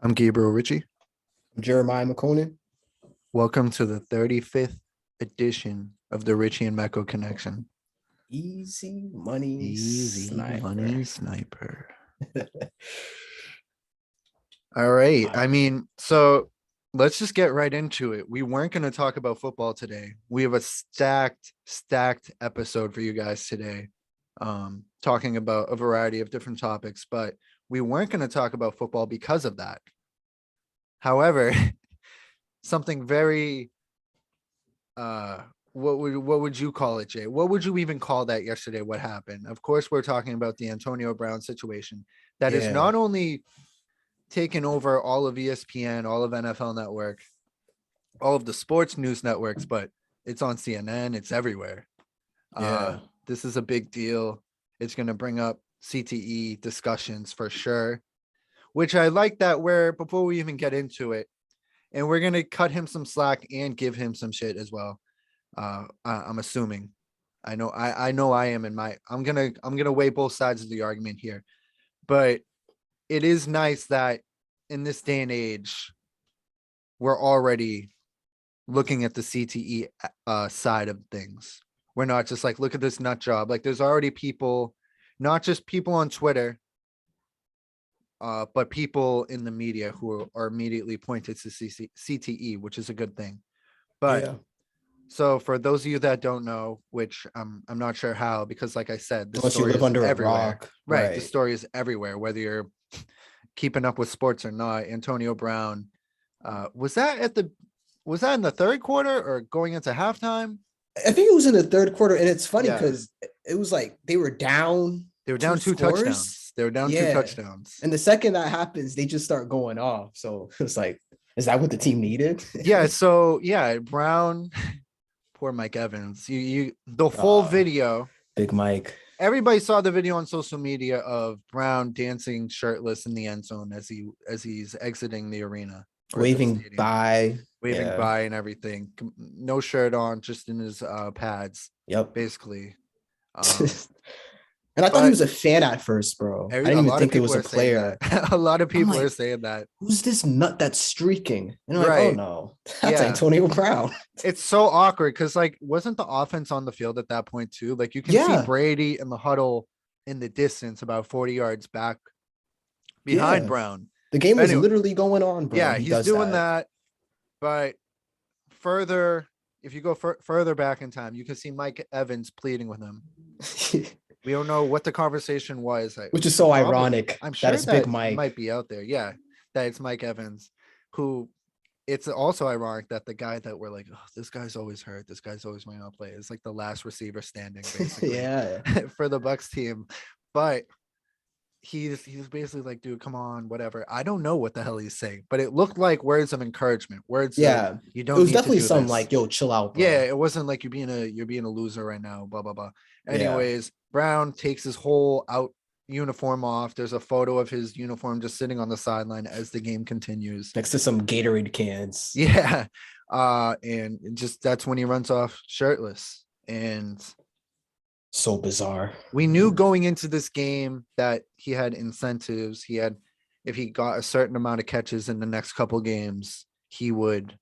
I'm Gabriel Ritchie. Jeremiah McConan. Welcome to the 35th edition of the Ritchie and Mecco Connection. Easy money Easy sniper. money sniper. All right. So let's just get right into it. We weren't going to talk about football today. We have a stacked episode for you guys today, talking about a variety of different topics, but we weren't going to talk about football because of that. However, something very what would you call it, Jay? What would you even call that yesterday? What happened? Of course, we're talking about the Antonio Brown situation that is not only taken over all of ESPN, all of NFL Network, all of the sports news networks, but it's on CNN, it's everywhere. This is a big deal. It's going to bring up CTE discussions for sure, which I like that before we even get into it, and we're going to cut him some slack and give him some shit as well. I'm assuming. I know I am in my I'm gonna weigh both sides of the argument here. But it is nice that in this day and age, we're already looking at the CTE side of things. We're not just like, look at this nut job. Like, there's already people, not just people on Twitter, but people in the media who are immediately pointed to CTE, which is a good thing. But so for those of you that don't know, which I'm not sure how, because like I said, this Unless you story live is under everywhere. a rock. Right. The story is everywhere, whether you're keeping up with sports or not. Antonio Brown, was that in the third quarter or going into halftime? I think it was in the third quarter, and it's funny because it was like they were down. They were down two touchdowns. They were down two touchdowns. And the second that happens, they just start going off. So it's like, is that what the team needed? So Brown, poor Mike Evans. The full video. Big Mike. Everybody saw the video on social media of Brown dancing shirtless in the end zone as he's exiting the arena, waving by and everything. No shirt on, just in his pads. Yep, basically. And I thought he was a fan at first, bro. I didn't even think it was a player. A lot of people are saying that. Who's this nut that's streaking? And I'm like, oh no, that's Antonio Brown. It's so awkward because, like, wasn't the offense on the field at that point too? Like, you can see Brady in the huddle in the distance about 40 yards back behind Brown. The game was literally going on, bro. Yeah, he's doing that. But if you go further back in time, you can see Mike Evans pleading with him. We don't know what the conversation was, which is so ironic. I'm sure that Big Mike might be out there. Yeah, that it's Mike Evans, who it's also ironic that the guy that we're like, oh, this guy's always hurt. This guy's always might not play. It's like the last receiver standing, basically. For the Bucks team, but he's basically like, dude, come on, whatever. I don't know what the hell he's saying, but it looked like words of encouragement. Words. You don't. It was definitely some like, yo, chill out, bro. Yeah, it wasn't like you're being a loser right now. Blah blah blah. Anyways. Brown takes his whole out uniform off. There's a photo of his uniform just sitting on the sideline as the game continues. Next to some Gatorade cans. Yeah. And just that's when he runs off shirtless. And so bizarre. We knew going into this game that he had incentives. If he got a certain amount of catches in the next couple games, he would,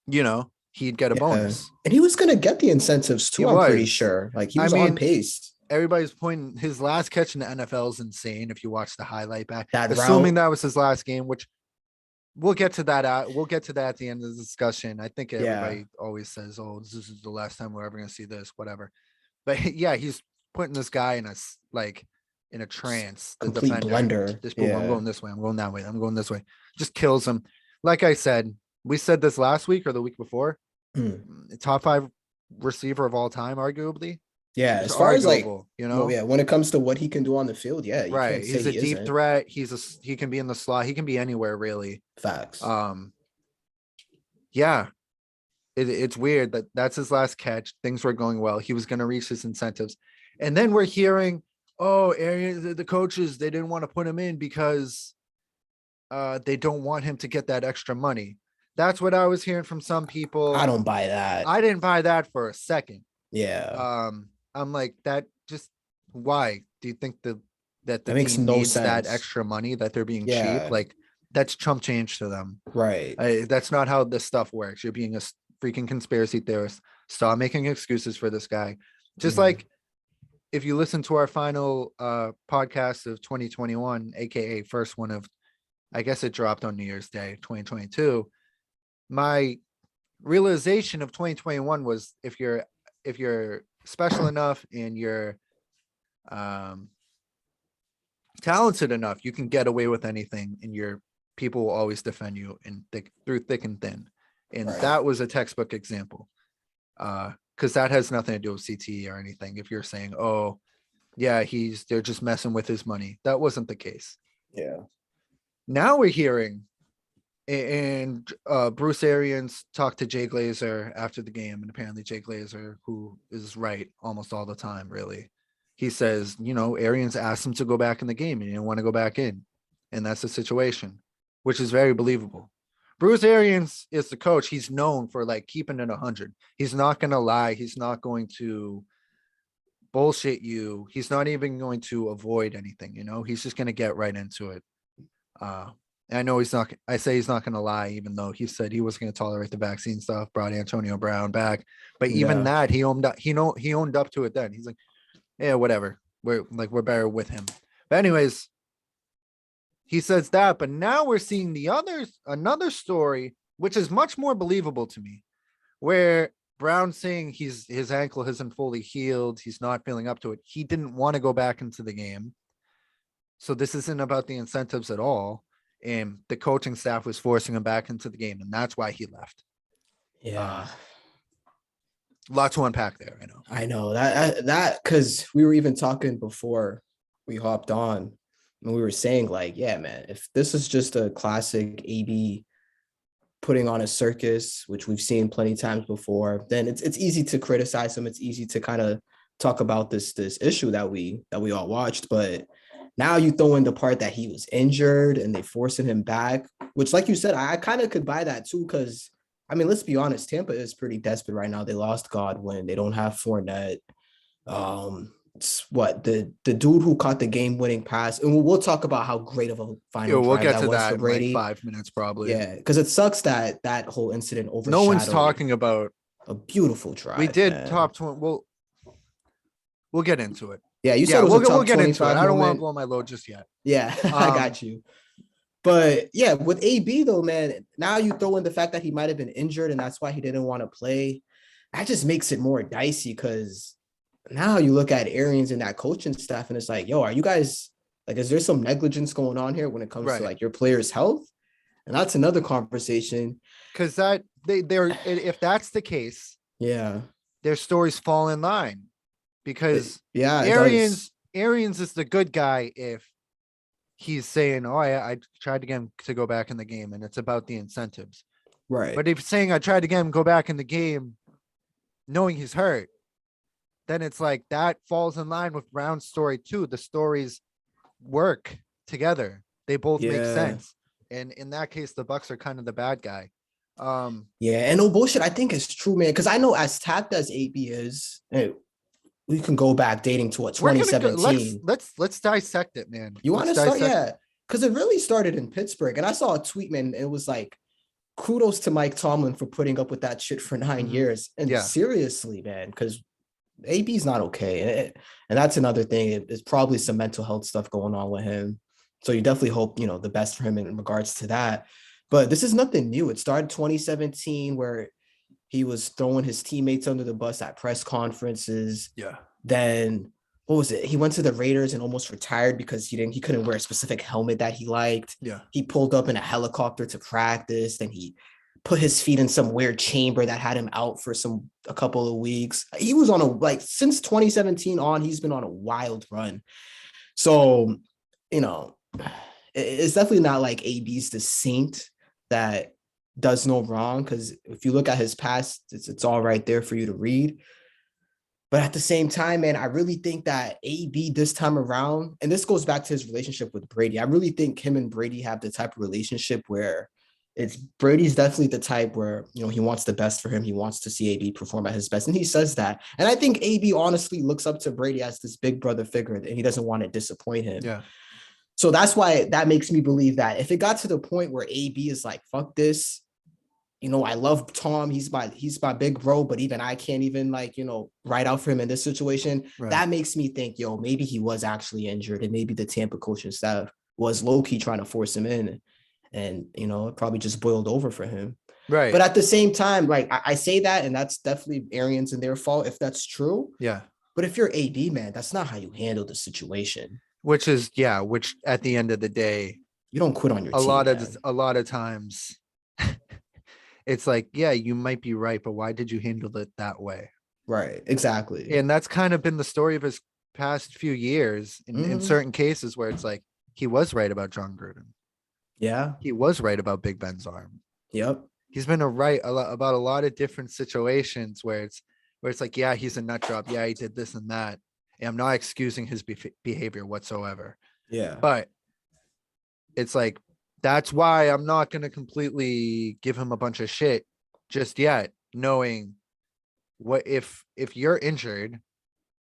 he'd get a bonus. And he was going to get the incentives too, I'm pretty sure. Like, he was on pace. Everybody's pointing his last catch in the NFL is insane. If you watch the highlight back, assuming that was his last game, which we'll get to that. We'll get to that at the end of the discussion. I think everybody always says, oh, this is the last time we're ever going to see this, whatever. But he's putting this guy in a trance. Complete blender. I'm going this way. I'm going that way. I'm going this way. Just kills him. Like I said, we said this last week or the week before. Top 5 receiver of all time, arguably. Yeah, as far as like, when it comes to what he can do on the field, right. He's a deep threat. He can be in the slot. He can be anywhere, really. Facts. It's weird that's his last catch. Things were going well. He was going to reach his incentives, and then we're hearing, the coaches, they didn't want to put him in because they don't want him to get that extra money. That's what I was hearing from some people. I don't buy that. I didn't buy that for a second. Yeah. I'm like, that just, why do you think that makes no sense, that extra money, that they're being cheap? Like, That's chump change to them. Right. That's not how this stuff works. You're being a freaking conspiracy theorist. Stop making excuses for this guy. Just like if you listen to our final podcast of 2021, aka first one of, I guess it dropped on New Year's Day, 2022. My realization of 2021 was if you're special enough and you're talented enough, you can get away with anything, and your people will always defend you through thick and thin. And that was a textbook example. Because that has nothing to do with CTE or anything. If you're saying, oh, yeah, they're just messing with his money. That wasn't the case. Yeah. Now we're hearing, and Bruce Arians talked to Jay Glazer after the game, and apparently Jay Glazer, who is right almost all the time, really, he says, Arians asked him to go back in the game and he didn't want to go back in. And that's the situation, which is very believable. Bruce Arians is the coach. He's known for like keeping it 100. He's not going to lie. He's not going to bullshit you. He's not even going to avoid anything. He's just going to get right into it. I know he's not going to lie, even though he said he wasn't going to tolerate the vaccine stuff, brought Antonio Brown back. But even that, he owned up to it then. He's like, yeah, whatever. We're better with him. But anyways, he says that, but now we're seeing another story, which is much more believable to me, where Brown's saying his ankle isn't fully healed. He's not feeling up to it. He didn't want to go back into the game. So this isn't about the incentives at all. And the coaching staff was forcing him back into the game, and that's why he left. Yeah. Lot to unpack there. I know that because we were even talking before we hopped on, and we were saying like, yeah, man, if this is just a classic AB putting on a circus, which we've seen plenty of times before, then it's easy to criticize him. It's easy to kind of talk about this issue that we all watched. But now you throw in the part that he was injured and they forcing him back, which, like you said, I kind of could buy that too, because I mean, let's be honest, Tampa is pretty desperate right now. They lost Godwin. They don't have Fournette. The dude who caught the game-winning pass, and we'll talk about how great of a final we'll drive get that to was that for Brady. in like 5 minutes, probably. Yeah, because it sucks that whole incident overshadowed. No one's talking about a beautiful drive. We did top 20. We'll get into it. Yeah, you said it was we'll get into it. I don't want to blow my load just yet. Yeah, I got you. But yeah, with AB though, man, now you throw in the fact that he might have been injured and that's why he didn't want to play. That just makes it more dicey, because now you look at Arians and that coaching staff and it's like, yo, are you guys like, is there some negligence going on here when it comes to like your players' health? And that's another conversation. Because if that's the case, their stories fall in line, because Arians is the good guy if he's saying, oh, I tried to get him to go back in the game, and it's about the incentives. Right. But if saying I tried to get him to go back in the game knowing he's hurt, then it's like that falls in line with Brown's story too. The stories work together. They both make sense. And in that case, the Bucks are kind of the bad guy. And no bullshit. I think it's true, man. Because I know as tapped as AB is, we can go back dating to 2017. Let's dissect it, man. You want to start? Yeah. Because it really started in Pittsburgh. And I saw a tweet, man. It was like, kudos to Mike Tomlin for putting up with that shit for 9 years. And seriously, man, because AB's not okay. And that's another thing. It's probably some mental health stuff going on with him. So you definitely hope, the best for him in regards to that. But this is nothing new. It started 2017 where he was throwing his teammates under the bus at press conferences. Yeah. Then what was it? He went to the Raiders and almost retired because he couldn't wear a specific helmet that he liked. Yeah. He pulled up in a helicopter to practice. Then he put his feet in some weird chamber that had him out for a couple of weeks. He was on since 2017 on, he's been on a wild run. So, it's definitely not like AB's the saint that does no wrong, because if you look at his past, it's all right there for you to read. But at the same time, man, I really think that AB this time around, and this goes back to his relationship with Brady, I really think him and Brady have the type of relationship where Brady's definitely the type where, he wants the best for him. He wants to see AB perform at his best. And he says that. And I think AB honestly looks up to Brady as this big brother figure, and he doesn't want to disappoint him. Yeah. So that's why that makes me believe that if it got to the point where AB is like, fuck this, I love Tom. He's my big bro, but even I can't even like, ride out for him in this situation. Right. That makes me think, maybe he was actually injured and maybe the Tampa coaching staff was low-key trying to force him in. And, it probably just boiled over for him. Right. But at the same time, like I say that, and that's definitely Arians and their fault if that's true. Yeah. But if you're AB, man, that's not how you handle the situation. Which at the end of the day, you don't quit on your a team. A lot of times it's like, yeah, you might be right, but why did you handle it that way? Right. Exactly. And that's kind of been the story of his past few years in certain cases where it's like he was right about John Gruden. Yeah. He was right about Big Ben's arm. Yep. He's been about a lot of different situations where it's like, yeah, he's a nut job. Yeah, he did this and that. And I'm not excusing his behavior whatsoever. Yeah. But it's like, that's why I'm not going to completely give him a bunch of shit just yet, knowing what if you're injured,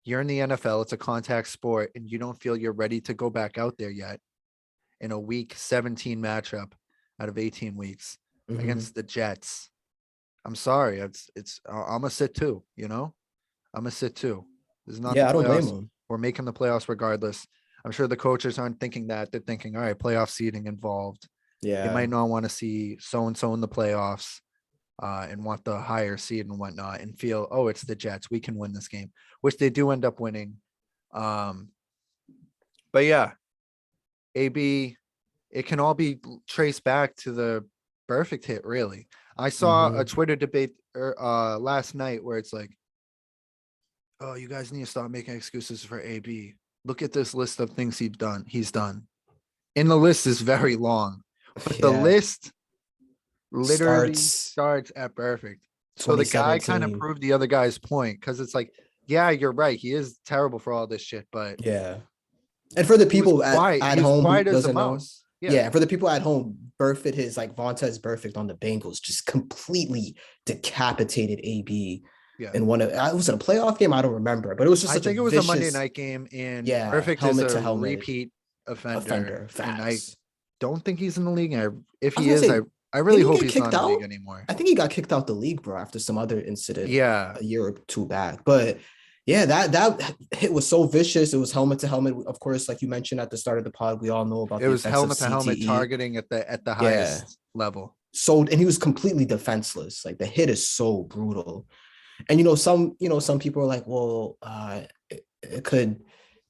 you're in the NFL, it's a contact sport, and you don't feel you're ready to go back out there yet in a week 17 matchup out of 18 weeks against the Jets. I'm sorry. I'm a sit too, I'm a sit too. There's not I don't blame him. We're making the playoffs regardless. I'm sure the coaches aren't thinking that. They're thinking, all right, playoff seeding involved. Yeah. They might not want to see so-and-so in the playoffs and want the higher seed and whatnot and feel, oh, it's the Jets. We can win this game, which they do end up winning. But yeah, AB, it can all be traced back to the perfect hit, really. I saw a Twitter debate last night where it's like, oh, you guys need to stop making excuses for AB. Look at this list of things he's done. And the list is very long, but the list literally starts at perfect. So the guy kind of proved the other guy's point, because it's like, yeah, you're right. He is terrible for all this shit, but yeah. And for the people at home who doesn't know, for the people at home, Burfict, his like Vontaze Burfict on the Bengals just completely decapitated AB. Yeah. In one of was it a playoff game? I don't remember, but it was just I think it was a Monday night game, and Burfict is a repeat offender. And I don't think he's in the league. If he is, I really hope he's not in the league anymore. I think he got kicked out the league, bro, after some other incident. Yeah, a year or two back. But yeah, that hit was so vicious. It was helmet to helmet. Of course, like you mentioned at the start of the pod, we all know about it was helmet to helmet targeting at the highest level. So, and he was completely defenseless. Like the hit is so brutal. And some people are like, well, it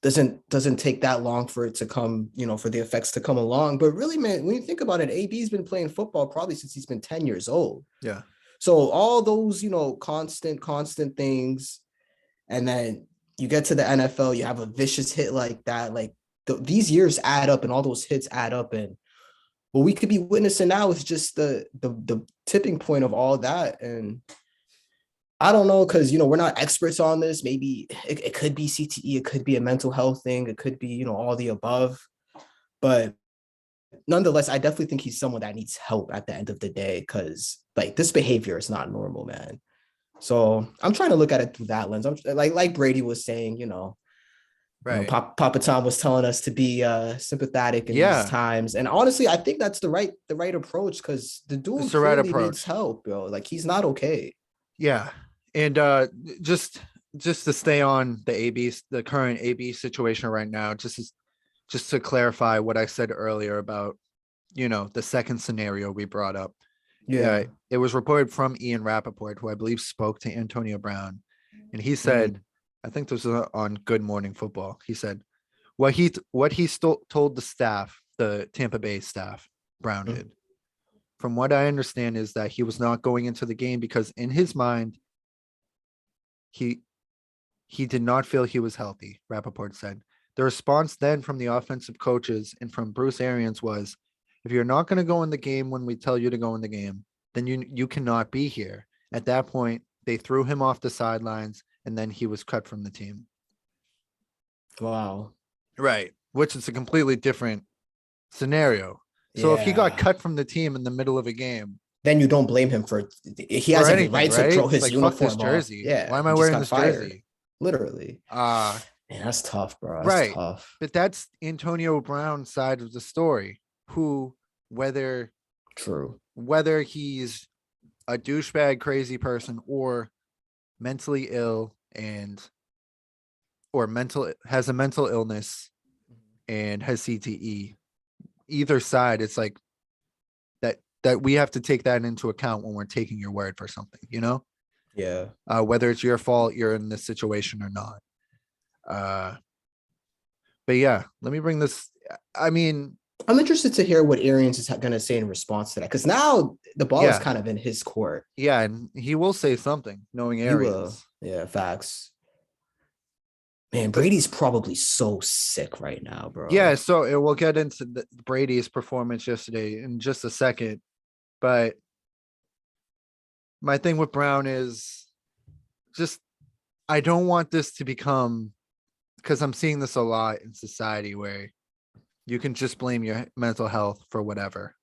doesn't take that long for it to come, for the effects to come along. But really, man, when you think about it, AB's been playing football probably since he's been 10 years old. Yeah. So all those, constant things, and then you get to the NFL, you have a vicious hit like that. Like these years add up, and all those hits add up, and what we could be witnessing now is just the tipping point of all that. And I don't know, because, we're not experts on this. Maybe it could be CTE. It could be a mental health thing. It could be, all the above. But nonetheless, I definitely think he's someone that needs help at the end of the day, because, like, this behavior is not normal, man. So I'm trying to look at it through that lens. I'm like Brady was saying, right. Papa Tom was telling us to be sympathetic in these times. And honestly, I think that's the right approach, because the dude clearly needs help, bro. Like, he's not okay. Yeah. And just to stay on the current AB situation right now, just to clarify what I said earlier about, the second scenario we brought up. Yeah. It was reported from Ian Rappaport, who I believe spoke to Antonio Brown. And he said, I think this was on Good Morning Football. He said, what he told the staff, the Tampa Bay staff, Brown did, from what I understand, is that he was not going into the game because in his mind, he did not feel he was healthy, Rappaport said. The response then from the offensive coaches and from Bruce Arians was, if you're not going to go in the game when we tell you to go in the game, then you cannot be here. At that point, they threw him off the sidelines, and then he was cut from the team. Wow. Right. Which is a completely different scenario. So if he got cut from the team in the middle of a game, then you don't blame him he has any right to throw his uniform jersey. Yeah. Why am I wearing this jersey? Literally. Man, that's tough, bro. That's Right. tough. But that's Antonio Brown's side of the story, who, whether True. whether he's a douchebag crazy person or mentally ill and or mental has a mental illness and has CTE, either side, it's like that we have to take that into account when we're taking your word for something, Yeah. whether it's your fault you're in this situation or not. But yeah, let me bring this. I mean, I'm interested to hear what Arians is going to say in response to that, because now the ball is yeah, kind of in his court. yeah, and he will say something, knowing He will. Arians. Yeah, facts. Man, But Brady's probably so sick right now, yeah, bro. so we'll get into Brady's performance yesterday in just a second. But my thing with Brown is just I don't want this to become, because I'm seeing this a lot in society where you can just blame your mental health for whatever.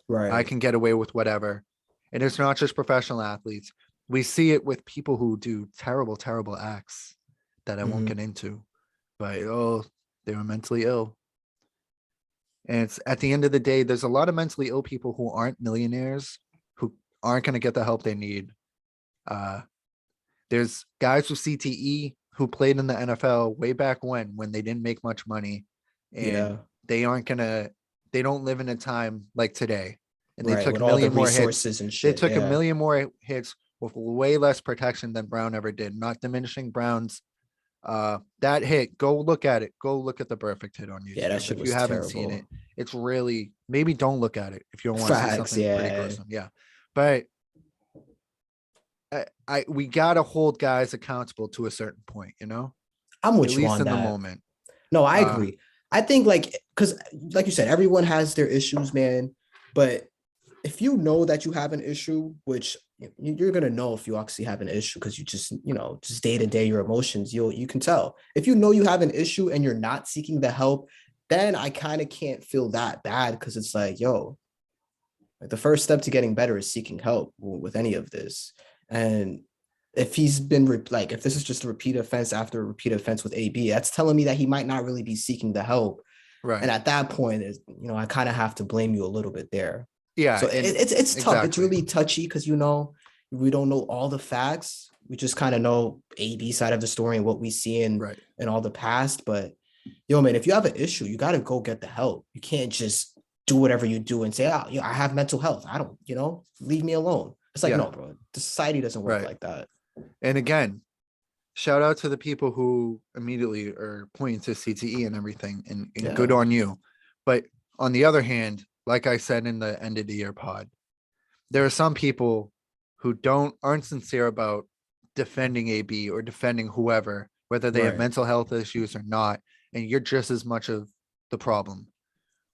I Right. can get away with whatever. And it's not just professional athletes. We see it with people who do terrible, terrible acts that I won't Mhm. get into. But they were mentally ill. And it's at the end of the day, there's a lot of mentally ill people who aren't millionaires, who aren't going to get the help they need. Uh, there's guys with CTE who played in the NFL way back when they didn't make much money, and Yeah. they aren't gonna they don't live in a time like today. And they Right. took With a all the million more hits. resources and They shit. took a Yeah. million more hits with way less protection than Brown ever did. Not diminishing Brown's that hit. Go look at it. Go look at the perfect hit on Yeah, that YouTube. shit If you was haven't seen it, terrible. it's really, maybe don't look at it if you don't want to see Facts. something pretty Yeah. gruesome. Yeah. But we gotta hold guys accountable to a certain point, I'm at with you least on in the that. moment. No, I Uh, agree. I think like because like you said, everyone has their issues, man. But if you know that you have an issue, which you're gonna know if you actually have an issue because you just just day to day your emotions, you can tell. If you know you have an issue and you're not seeking the help, then I kind of can't feel that bad because it's like, yo, like the first step to getting better is seeking help with any of this. And if he's been like, if this is just a repeat offense after a repeat offense with AB, that's telling me that he might not really be seeking the help. And right. at that point, is I kind of have to blame you a little bit there. Yeah, So and it's tough. It's exactly. really touchy because we don't know all the facts. We just kind of know AB side of the story and what we see Right. in all the past. But yo, man, if you have an issue, you got to go get the help. You can't just do whatever you do and say, oh, I have mental health. I don't, leave me alone. It's like, Yeah, no, bro, the society doesn't work right. like that. And again, shout out to the people who immediately are pointing to CTE and everything, and good Yeah. on you. But on the other hand, like I said in the end of the year pod, there are some people who aren't sincere about defending AB or defending whoever, whether they have Right. mental health issues or not, and you're just as much of the problem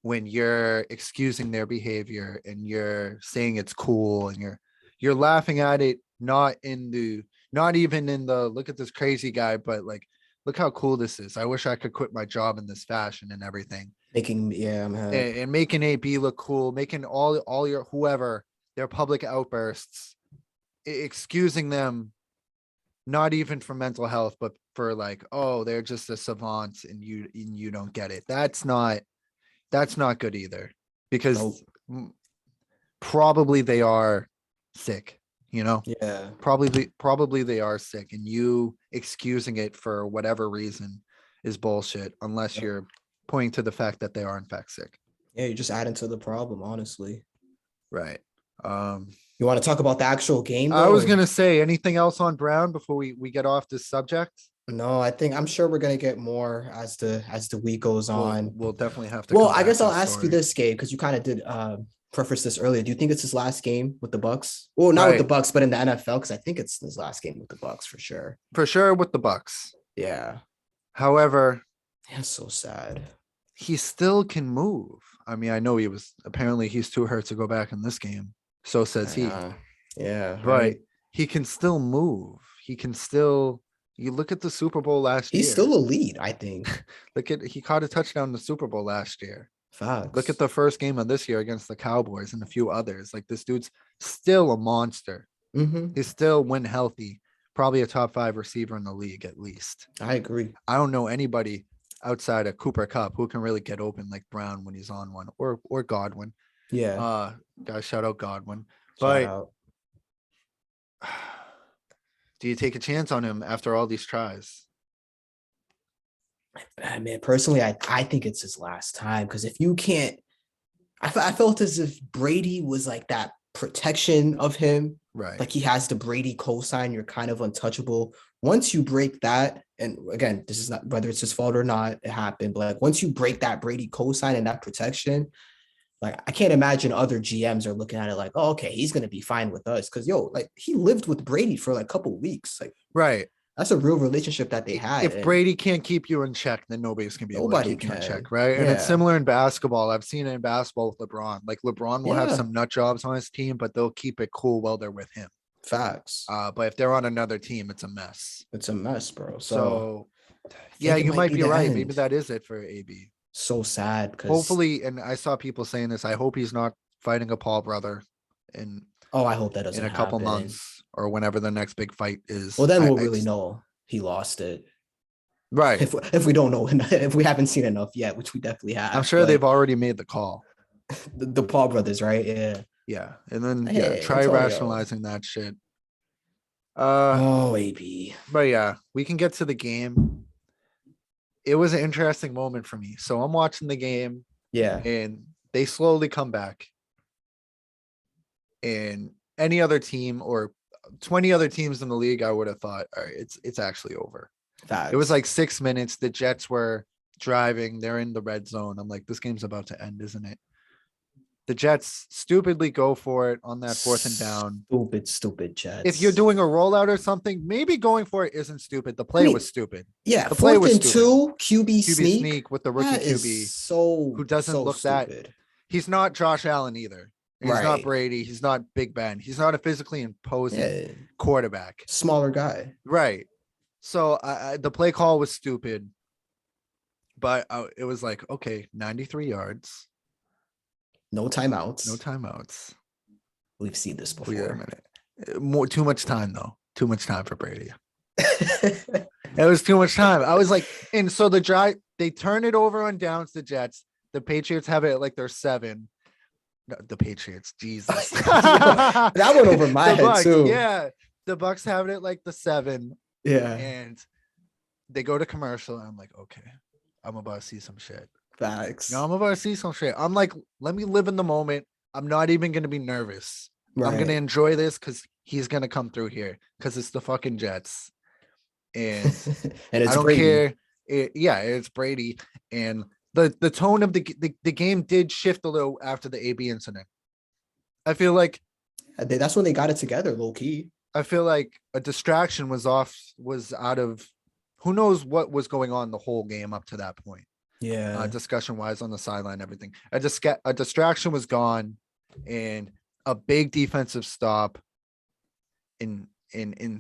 when you're excusing their behavior and you're saying it's cool and you're laughing at it, not even in the look at this crazy guy, but like look how cool this is. I wish I could quit my job in this fashion and everything. Yeah, man. And making AB look cool, making all your whoever their public outbursts, excusing them not even for mental health, but for like, oh, they're just a savant and you don't get it. That's not good either, because Nope. probably they are sick, Yeah. probably they are sick, and you excusing it for whatever reason is bullshit unless Yep. you're pointing to the fact that they are in fact sick. Yeah, you're just adding to the problem, honestly. Right. Um, You want to talk about the actual game I though, was or gonna say anything else on Brown before we get off this subject. no? I'm sure we're gonna get more as the week goes We'll on. we'll definitely have to Well, come I back guess to I'll the ask you story. this, Gabe, because you kind of did preface this earlier. Do you think it's his last game with the Bucks? Well, not with the Right. Bucks, but in the NFL, because I think it's his last game with the Bucks for sure. For sure with the Bucks. Yeah. However, That's so sad. he still can move. I mean, I know he's too hurt to go back in this game. So says he. Yeah, But right. he can still move. He can still, you look at the Super Bowl last He's year. still a lead, I think. He caught a touchdown in the Super Bowl last year. Look at Facts. the first game of this year against the Cowboys and a few others. Like, this dude's still a monster. Mm-hmm. He's still when healthy, probably a top 5 receiver in the league at least. I agree. I don't know anybody outside of Cooper Cup who can really get open like Brown when he's on one, or Godwin. Yeah. Guys, shout out Godwin. Shout But out. do you take a chance on him after all these tries? I mean, personally, I think it's his last time, because if you can't, I felt as if Brady was like that protection of him. Right. Like he has the Brady cosign, you're kind of untouchable. Once you break that, and again, this is not whether it's his fault or not, it happened, but like once you break that Brady cosign and that protection, like I can't imagine other GMs are looking at it like, oh, okay, he's gonna be fine with us. Cause like he lived with Brady for like a couple of weeks. Like right. that's a real relationship that they had. If Brady can't keep you in check, then nobody's gonna be able to Nobody keep you in can. check, right? And it's Yeah. similar in basketball. I've seen it in basketball with LeBron. Like LeBron will have Yeah. some nut jobs on his team, but they'll keep it cool while they're with him. Facts. But if they're on another team, it's a mess. It's a mess, bro. So I yeah, think it you might be the right. end. Maybe that is it for AB. So sad because Hopefully, and I saw people saying this, I hope he's not fighting a Paul brother in I hope that doesn't a couple happen. months or whenever the next big fight is. Well, then we'll I really just- know he lost it. Right. If we don't know, if we haven't seen enough yet, which we definitely have. I'm sure but they've already made the call. the Paul brothers, right? Yeah. Yeah. And then Hey, try Antonio. rationalizing that shit. Oh, AB. But yeah, we can get to the game. It was an interesting moment for me. So I'm watching the game Yeah. and they slowly come back. And any other team or 20 other teams in the league, I would have thought, all right, it's actually over. Facts. It was like 6 minutes. The Jets were driving. They're in the red zone. I'm like, this game's about to end, isn't it? The Jets stupidly go for it on that 4th and down. Stupid Jets. If you're doing a rollout or something, maybe going for it isn't stupid. The play was stupid. yeah, the play 4th was and stupid. 2, QB sneak. sneak with the rookie That is QB so who doesn't so look that. stupid. He's not Josh Allen either. He's not Right. Brady. He's not Big Ben. He's not a physically imposing Yeah, quarterback. smaller guy. Right. So the play call was stupid, but it was like, okay, 93 yards, No timeouts. no timeouts. We've seen this Wait a before. minute. Too much time though. Too much time for Brady. It was too much time. I was like, and so the drive, they turn it over on downs to Jets. The Patriots have it at like they're 7. No, the Patriots, Jesus. That went over my The head Bucks, too. yeah. The Bucks have it at like the 7, Yeah. and they go to commercial. And I'm like, okay, I'm about to see some shit. Facts. No, I'm about to see some shit. I'm like, let me live in the moment. I'm not even gonna be nervous. I'm gonna enjoy this because he's gonna come through here because it's the fucking Jets. And and it's I don't Brady. care. It's Brady. And the tone of the game did shift a little after the AB incident. I feel like That's when they got it together, low key. a distraction was out of who knows what was going on the whole game up to that point. Yeah. Discussion wise on the sideline, everything. A distraction was gone, and a big defensive stop in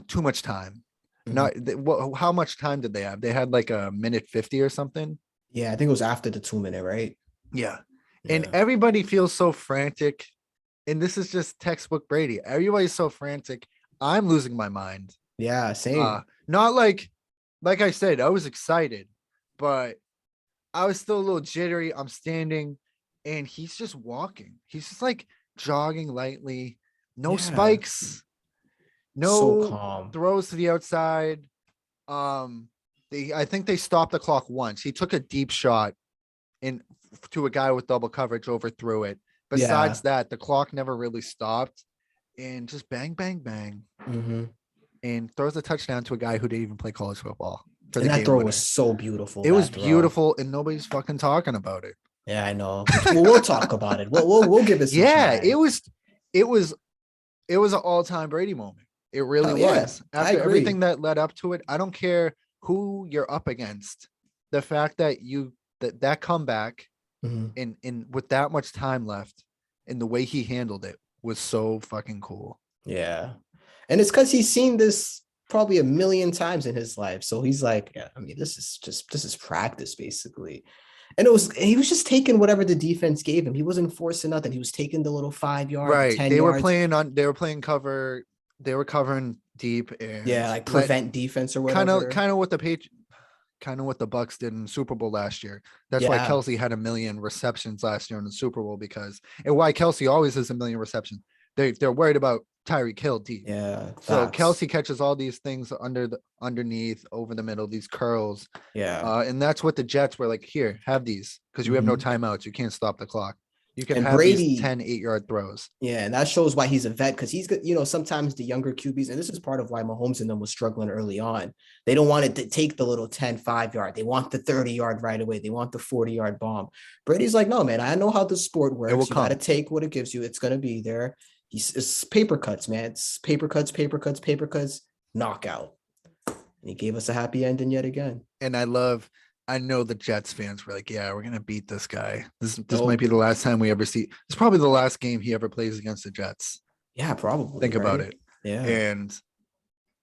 too much time. How much time did they have? They had like a minute 50 or something. Yeah, I think it was after the 2-minute, right? Yeah. And Yeah. everybody feels so frantic. And this is just textbook Brady. Everybody's so frantic. I'm losing my mind. Yeah, same. Not like I said, I was excited, but I was still a little jittery. I'm standing and he's just walking. He's just like jogging lightly. No Yeah. spikes. So No calm. throws to the outside. I think they stopped the clock once. He took a deep shot to a guy with double coverage, overthrew it. Besides that, the clock never really stopped, and just bang, bang, bang, and throws a touchdown to a guy who didn't even play college football. And that throw was so beautiful. It was that throw. beautiful, and nobody's fucking talking about it. Yeah, I know. We'll talk about it. We'll give it some Yeah, time. it was an all-time Brady moment. It really Oh, yeah. was. I After agree. everything that led up to it, I don't care who you're up against. The fact that that comeback Mhm. in with that much time left and the way he handled it was so fucking cool. Yeah. And it's because he's seen this probably a million times in his life. So he's like, yeah, I mean, this is practice basically. And he was just taking whatever the defense gave him. He wasn't forcing nothing. He was taking the little 5 yard, Right. 10 They yards. were playing cover. They were covering deep and Yeah, like let prevent defense or kind of whatever. kind of what the Bucks did in the Super Bowl last year. That's why Yeah, Kelsey had a million receptions last year in the Super Bowl because and why Kelsey always has a million receptions. They're worried about Tyreek Hill deep. yeah, So facts. Kelsey catches all these things underneath, over the middle, these curls, Yeah. and that's what the Jets were like. Here, have these because you have no Mhm. timeouts. You can't stop the clock. You can And have these Brady, 10 8-yard throws. yeah, and that shows why he's a vet because he's good. You know, sometimes the younger QBs, and this is part of why Mahomes and them was struggling early on. They don't want it to take the little 10 5 yard. They want the 30 yard right away. They want the 40 yard bomb. Brady's like, no, man, I know how the sport It will works. You got to come. take what it gives you. It's going to be there. It's paper cuts, man. It's paper cuts, paper cuts, paper cuts, knockout. And he gave us a happy ending yet again. And I know the Jets fans were like, yeah, we're gonna beat this guy. This might be Nope. the last time we ever see. It's probably the last game he ever plays against the Jets. Yeah, probably, Think about right? it. Yeah. And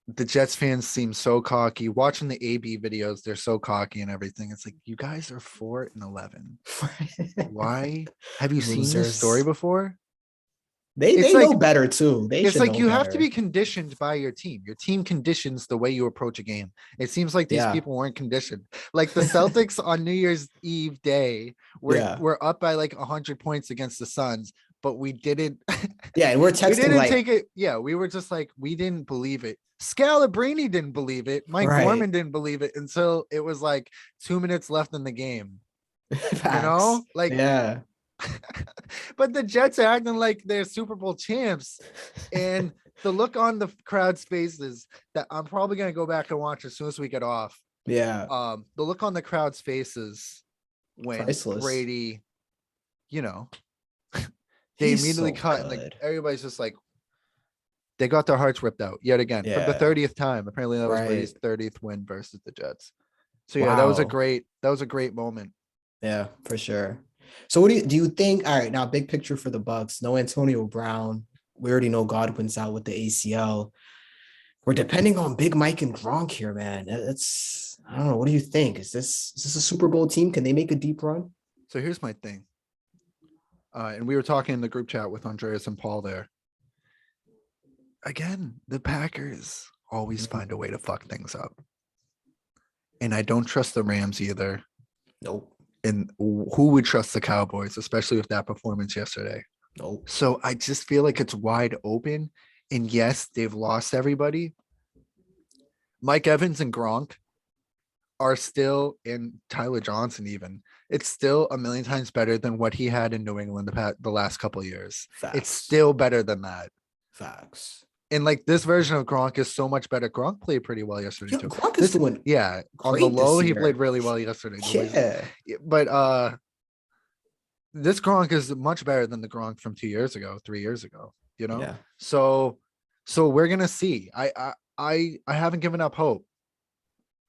the Jets fans seem so cocky. Watching the AB videos, they're so cocky and everything. It's like you guys are 4-11. Why have you seen this story Losers. before? They It's they know like better too. They it's should like know you have to be better. conditioned by your team. Your team conditions the way you approach a game. It seems like these Yeah. people weren't conditioned. Like the Celtics on New Year's Eve day Yeah. were up by like 100 points against the Suns, but we didn't Yeah. And we're we texting didn't like, take it. Yeah, we were just like we didn't believe it. Scalabrini didn't believe it. Mike right. Gorman didn't believe it until it was like 2 minutes left in the game. You Facts. know, like Yeah. but the Jets are acting like they're Super Bowl champs. And the look on the crowd's faces that I'm probably gonna go back and watch as soon as we get off. Yeah. The look on the crowd's faces when Priceless. Brady, you know, they He's immediately so cut and like good. everybody's just like they got their hearts ripped out yet again for the Yeah. 30th time. Apparently that was Right. Brady's 30th win versus the Jets. So yeah, Wow. that was a great moment. Yeah, for sure. So what do you think? All right, now big picture for the Bucks. No Antonio Brown. We already know Godwin's out with the ACL. We're depending on Big Mike and Gronk here, man. That's I don't know. What do you think? Is this a Super Bowl team? Can they make a deep run? So here's my thing. And we were talking in the group chat with Andreas and Paul there. Again, the Packers always Mhm. find a way to fuck things up. And I don't trust the Rams either. Nope. And who would trust the Cowboys, especially with that performance yesterday? Nope. So I just feel like it's wide open. And yes, they've lost everybody. Mike Evans and Gronk are still, and Tyler Johnson even, it's still a million times better than what he had in New England the last couple of years. It's Facts. still better than that. Facts. And like this version of Gronk is so much better. Gronk played pretty well yesterday Yo, too. Gronk is doing Yeah, on the great low, this he played year. really well yesterday. Yeah. But this Gronk is much better than the Gronk from 2 years ago, 3 years ago. You know, Yeah. so we're gonna see. I haven't given up hope.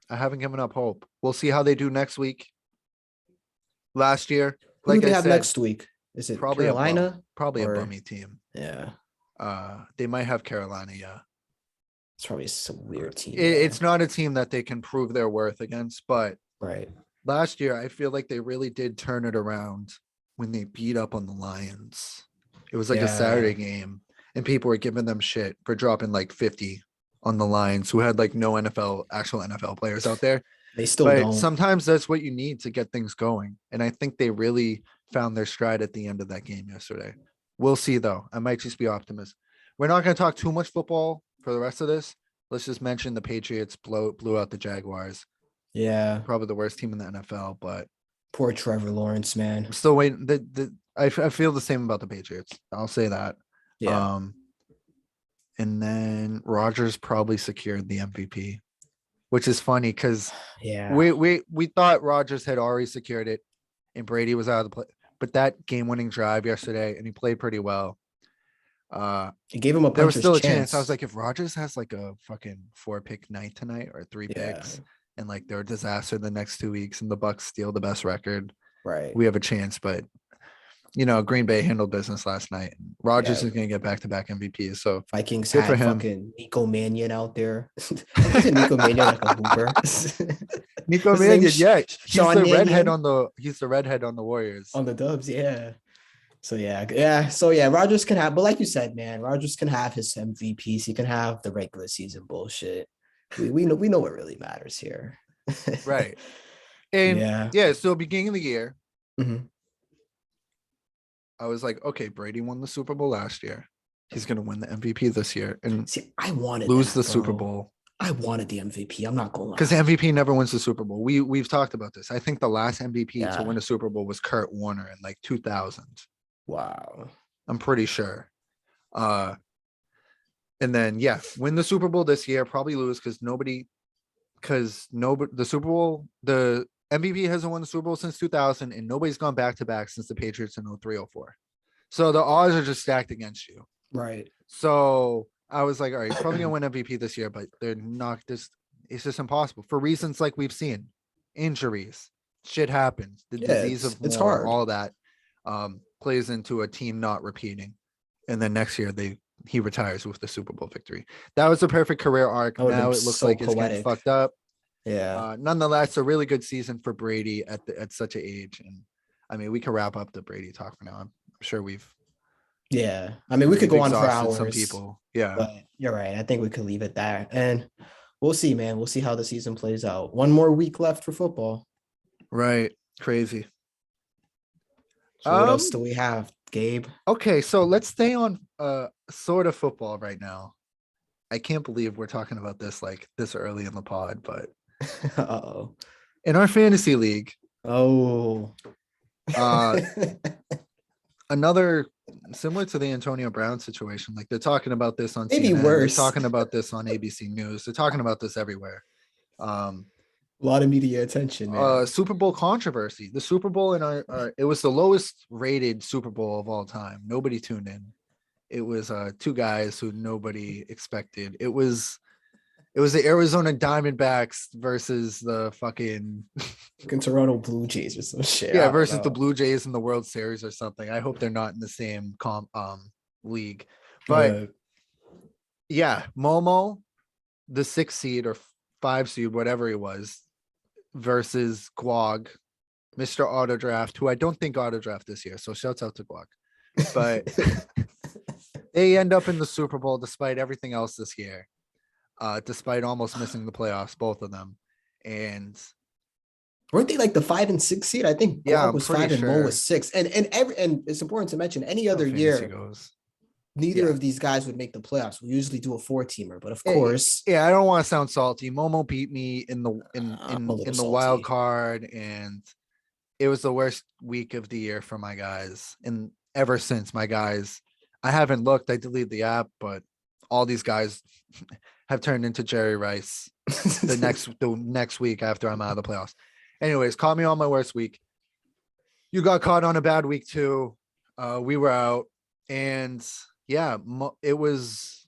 I haven't given up hope. We'll see how they do next week. Last year, Who do like they I have said, next week? Is it probably a bum, Carolina probably a or bummy team. yeah? They might have Carolina. Yeah, It's probably some weird team. it's Yeah. not a team that they can prove their worth against. But Right. last year, I feel like they really did turn it around when they beat up on the Lions. It was like a Yeah. Saturday game, and people were giving them shit for dropping like 50 on the Lions, who had like no actual NFL players out there. They still But don't. sometimes that's what you need to get things going. And I think they really found their stride at the end of that game yesterday. We'll see, though. I might just be optimist. We're not going to talk too much football for the rest of this. Let's just mention the Patriots blew out the Jaguars. Yeah. Probably the worst team in the NFL, but Poor Trevor Lawrence, man. I'm still waiting. I feel the same about the Patriots. I'll say that. Yeah. And then Rodgers probably secured the MVP, which is funny because Yeah. we thought Rodgers had already secured it and Brady was out of the play. But that game-winning drive yesterday, and he played pretty well. It gave him a There was puncher's still a chance. chance. I was like, if Rodgers has like a fucking 4-pick night tonight or 3 Yeah. picks, and like they're a disaster the next 2 weeks, and the Bucks steal the best record, Right. we have a chance. But Green Bay handled business last night. Rodgers Yeah. is going to get back-to-back MVPs. So Vikings good for had him. fucking Nico Mannion out there. Isn't Nico Mannion like a hooper? Nico What's his name? Mannion, yeah, Sean he's the redhead Mannion? on the Warriors. On the Dubs, yeah. So yeah, Rogers can have, but like you said, man, Rogers can have his MVPs. He can have the regular season bullshit. We know what really matters here. Right. And Yeah. yeah, so beginning of the year, Mhm. I was like, okay, Brady won the Super Bowl last year. He's gonna win the MVP this year and See, I wanted lose that, the Super bro. Bowl. I wanted the MVP. I'm not gonna Because lie. MVP never wins the Super Bowl. We've talked about this. I think the last MVP to win Yeah. a Super Bowl was Kurt Warner in like 2000. Wow. I'm pretty sure. Uh, and then yeah, win the Super Bowl this year. Probably lose because nobody the Super Bowl the MVP hasn't won the Super Bowl since 2000, and nobody's gone back to back since the Patriots in 0304. So the odds are just stacked against you. Right. So I was like, all right, he's probably gonna win MVP this year, but they're not just it's just impossible for reasons like we've seen. Injuries, shit happens, the Yeah, disease it's of it's war, hard. all that plays into a team not repeating. And then next year he retires with the Super Bowl victory. That was a perfect career arc. That would have Now been it looks so like it's getting poetic. fucked up. Yeah. Nonetheless, a really good season for Brady at such an age. And I mean, we can wrap up the Brady talk for now. I'm sure Yeah. I mean, we could go on for exhausted some hours, people. Yeah. but you're right. I think we could leave it there. And we'll see, man. We'll see how the season plays out. One more week left for football. Right. Crazy. So what else do we have, Gabe? Okay, so let's stay on sort of football right now. I can't believe we're talking about this like this early in the pod, but Uh-oh. in our fantasy league, Oh. uh another similar to the Antonio Brown situation, like they're talking about this on Maybe CNN, they're worse. talking about this on ABC News, they're talking about this everywhere. Um A lot of media attention, man. Super Bowl controversy. The Super Bowl in our it was the lowest rated Super Bowl of all time. Nobody tuned in. It was two guys who nobody expected. It was the Arizona Diamondbacks versus the fucking Fucking Toronto Blue Jays or some shit. yeah, I don't versus the know. Blue Jays in the World Series or something. I hope they're not in the same league. But yeah, Momo, the 6 seed or 5 seed, whatever he was, versus Guag, Mr. Auto Draft, who I don't think auto draft this year. So shouts out to Guag. But they end up in the Super Bowl despite everything else this year. Despite almost missing the playoffs, both of them. And weren't they like the 5 and 6 seed? I think yeah, Guag I'm was pretty 5 and Mo sure. was 6. And it's important to mention any How other fantasy year, goes. neither Yeah. of these guys would make the playoffs. We usually do a 4-teamer, but of Yeah, course, yeah, I don't want to sound salty. Momo beat me in the I'm a little in the wild salty. card, and it was the worst week of the year for my guys. And ever since my guys, I haven't looked. I deleted the app, but all these guys have turned into Jerry Rice the next week after I'm out of the playoffs. Anyways, caught me on my worst week. You got caught on a bad week too. We were out, and yeah, it was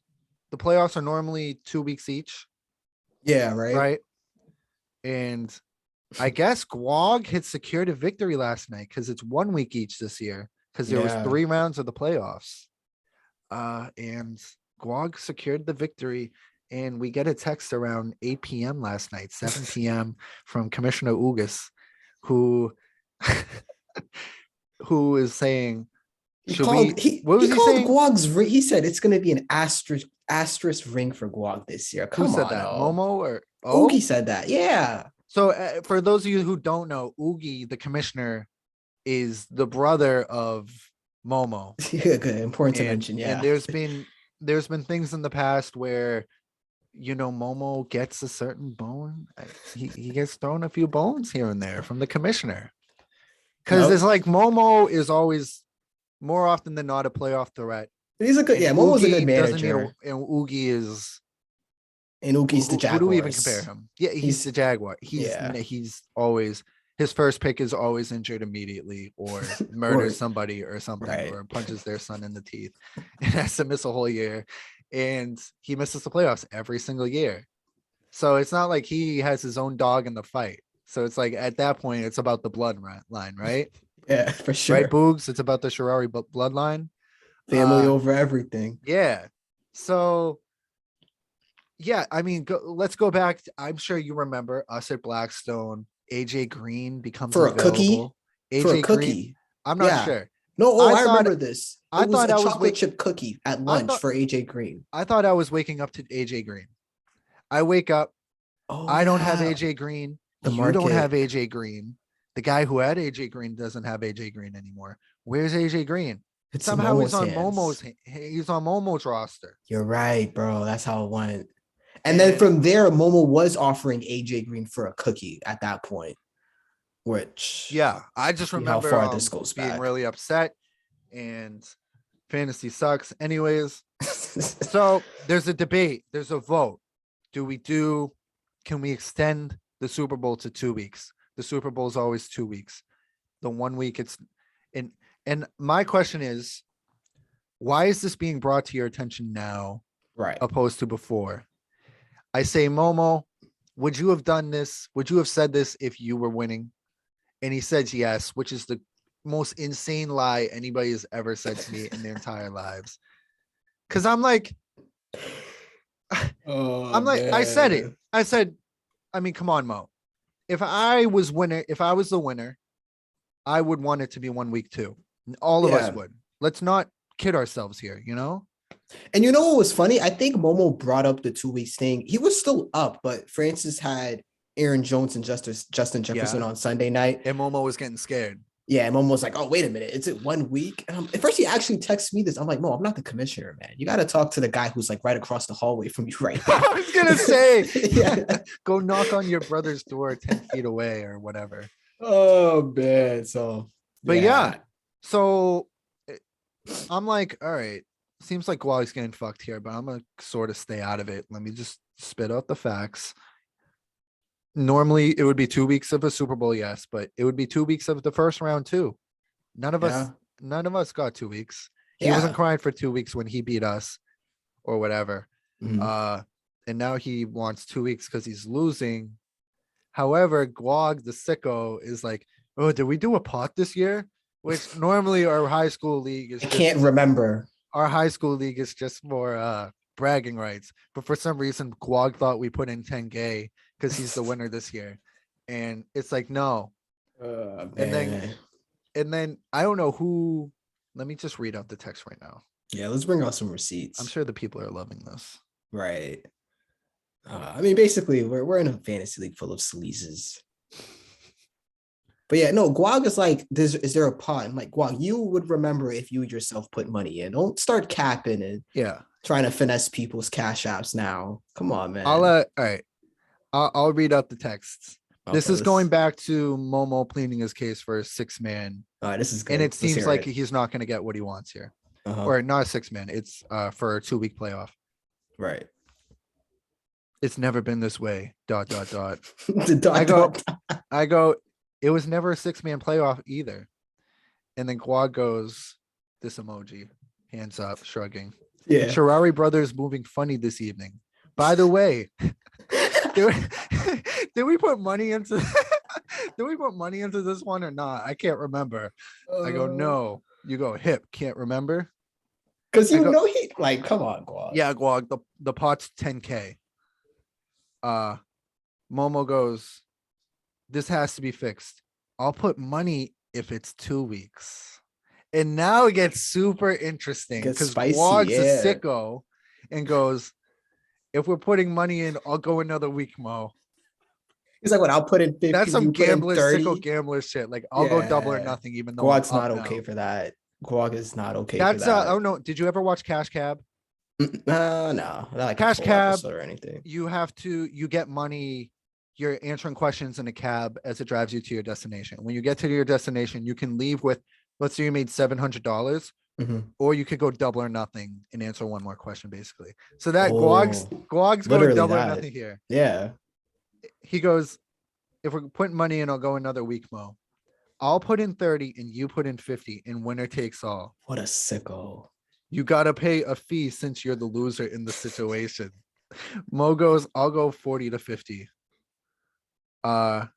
the playoffs are normally 2 weeks each, Yeah, right. right? And I guess Guag had secured a victory last night because it's 1 week each this year because there was Yeah. 3 rounds of the playoffs. And Guag secured the victory, and we get a text around 8 p.m. last night, 7 p.m. from Commissioner Ugas, who who is saying, He should called we? he, What he was he called saying? Guag's ring. He said it's gonna be an asterisk ring for Guag this year. Who Come said on, that? oh. Momo or Oogie Oh? said that. Yeah. So for those of you who don't know, Oogie, the commissioner, is the brother of Momo, Yeah, good. Important to mention. and Yeah. there's been things in the past where Momo gets a certain bone. He gets thrown a few bones here and there from the commissioner because Yep. it's like Momo is always more often than not a playoff threat. He's a good, And yeah. Momo's a good Oogie doesn't need manager. and Oogie is And Oogie's the who do we even compare Jaguars. him? Yeah, he's He's the Jaguar. yeah. He's always his first pick is always injured immediately or murders somebody or something right. or punches their son in the teeth and has to miss a whole year. And he misses the playoffs every single year. So it's not like he has his own dog in the fight. So it's like at that point, it's about the line, right? Yeah, for sure. Right, Boogs? It's about the Sherrari bloodline. Family over everything. Yeah. So yeah, I mean, let's go back. I'm sure you remember us at Blackstone. AJ Green becomes For a cookie? available. For a AJ Green, cookie. I'm not Yeah. sure. No, oh, I I thought remember this. I It was thought a I was chocolate wake chip cookie at I lunch thought for AJ Green. I thought I was waking up to AJ Green. I wake up, Oh I don't have yeah, AJ Green. the You don't have market. AJ Green. The guy who had AJ Green doesn't have AJ Green anymore. Where's AJ Green? It's in Somehow he's Momo's on hands. he's on Momo's roster. You're right, bro. That's how it went. And then And from there, Momo was offering AJ Green for a cookie at that point, which yeah, I just see how remember far this goes being back. really upset and fantasy sucks. Anyways, so there's a debate, there's a vote. Can we extend the Super Bowl to 2 weeks? The Super Bowl is always 2 weeks. The 1 week it's and my question is, why is this being brought to your attention now Right. opposed to before? I say, Momo, would you have done this? Would you have said this if you were winning? And he says yes, which is the most insane lie anybody has ever said to me in their entire lives. Cause I'm like, Oh I said it. man. I said, I mean, come on, Mo. If I was the winner, I would want it to be 1 week too. All of us Yeah. would. Let's not kid ourselves here, you know? And you know what was funny? I think Momo brought up the 2 weeks thing. He was still up, but Francis had Aaron Jones and Justin Jefferson Yeah. on Sunday night. And Momo was getting scared. Yeah, and Momo was like, "Oh, wait a minute, is it 1 week?" And at first, he actually texted me this. I'm like, "Mo, I'm not the commissioner, man. You got to talk to the guy who's like right across the hallway from you right now." I was gonna say, Yeah. go knock on your brother's door 10 feet away or whatever. Oh man. So But yeah, yeah, so I'm like, all right, seems like Wally's getting fucked here, but I'm gonna sort of stay out of it. Let me just spit out the facts. Normally, it would be 2 weeks of a Super Bowl, yes, but it would be 2 weeks of the first round too. None of us, yeah, none of us got 2 weeks. He wasn't yeah. crying for 2 weeks when he beat us or whatever. Mhm. And now he wants 2 weeks because he's losing. However, Guag the sicko is like, oh, did we do a pot this year? Which normally our high school league is I just can't remember. our high school league is just more bragging rights. But for some reason, Guag thought we put in 10K because he's the winner this year. And it's like, no. And then Man. I don't know who. Let me just read out the text right now. Yeah, let's bring out some receipts. I'm sure the people are loving this. Right. I mean, basically, we're in a fantasy league full of sleazes. But yeah, no, Guag is like, is there a pot? I'm like, Guag, you would remember if you yourself put money in. Don't start capping and Yeah. trying to finesse people's cash apps now. Come on, man. All right. I'll read out the texts. This Okay, is going back to Momo pleading his case for a 6-man. all right, this is good. And it Let's seems hear like it. he's not going to get what he wants here. Uh-huh. Or not a 6-man. It's for a 2-week playoff. Right. It's never been this way. ... The dot, I go, dot. I go, it was never a 6-man playoff either. And then Guad goes, this emoji, hands up, shrugging. Yeah. Sharari brothers moving funny this evening. By the way, did we put money into did we put money into this one or not? I can't remember. I go, no. You go, hip, can't remember? Because I go, know he like, come on, Guag. yeah, Guag, the pot's 10K. Momo goes, this has to be fixed. I'll put money if it's 2 weeks. And now it gets super interesting Gets because spicy, Guag's yeah. a sicko and goes, if we're putting money in, I'll go another week, Mo. He's like, what? I'll put in 50. That's some you put in gambler, 30. sicko gambler shit. Like, I'll go double or nothing, even though Guag's I'm up not okay now. for that. Guag is not okay That's for that. oh no. Did you ever watch Cash Cab? No, not like Cash a full Cab episode or anything. You get money. You're answering questions in a cab as it drives you to your destination. When you get to your destination, you can leave with, let's say you made $700, or you could go double or nothing and answer one more question, basically. So that Guag's going double or nothing here. Yeah. He goes, if we're putting money in, I'll go another week, Mo. I'll put in 30 and you put in 50 and winner takes all. What a sicko. You got to pay a fee since you're the loser in the situation. Mo goes, I'll go 40 to 50. Has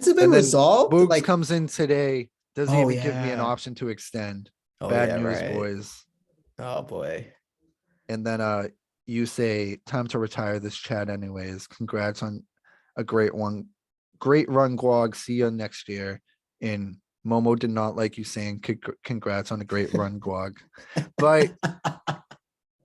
it been resolved? Boogs like comes in today. Doesn't even give me an yeah. option to extend. Oh, Bad yeah, news, right. boys. Oh boy. And then you say, time to retire this chat anyways. Congrats on a great one. Great run, Guag. See you next year in Momo did not like you saying congrats on a great run, Guag. But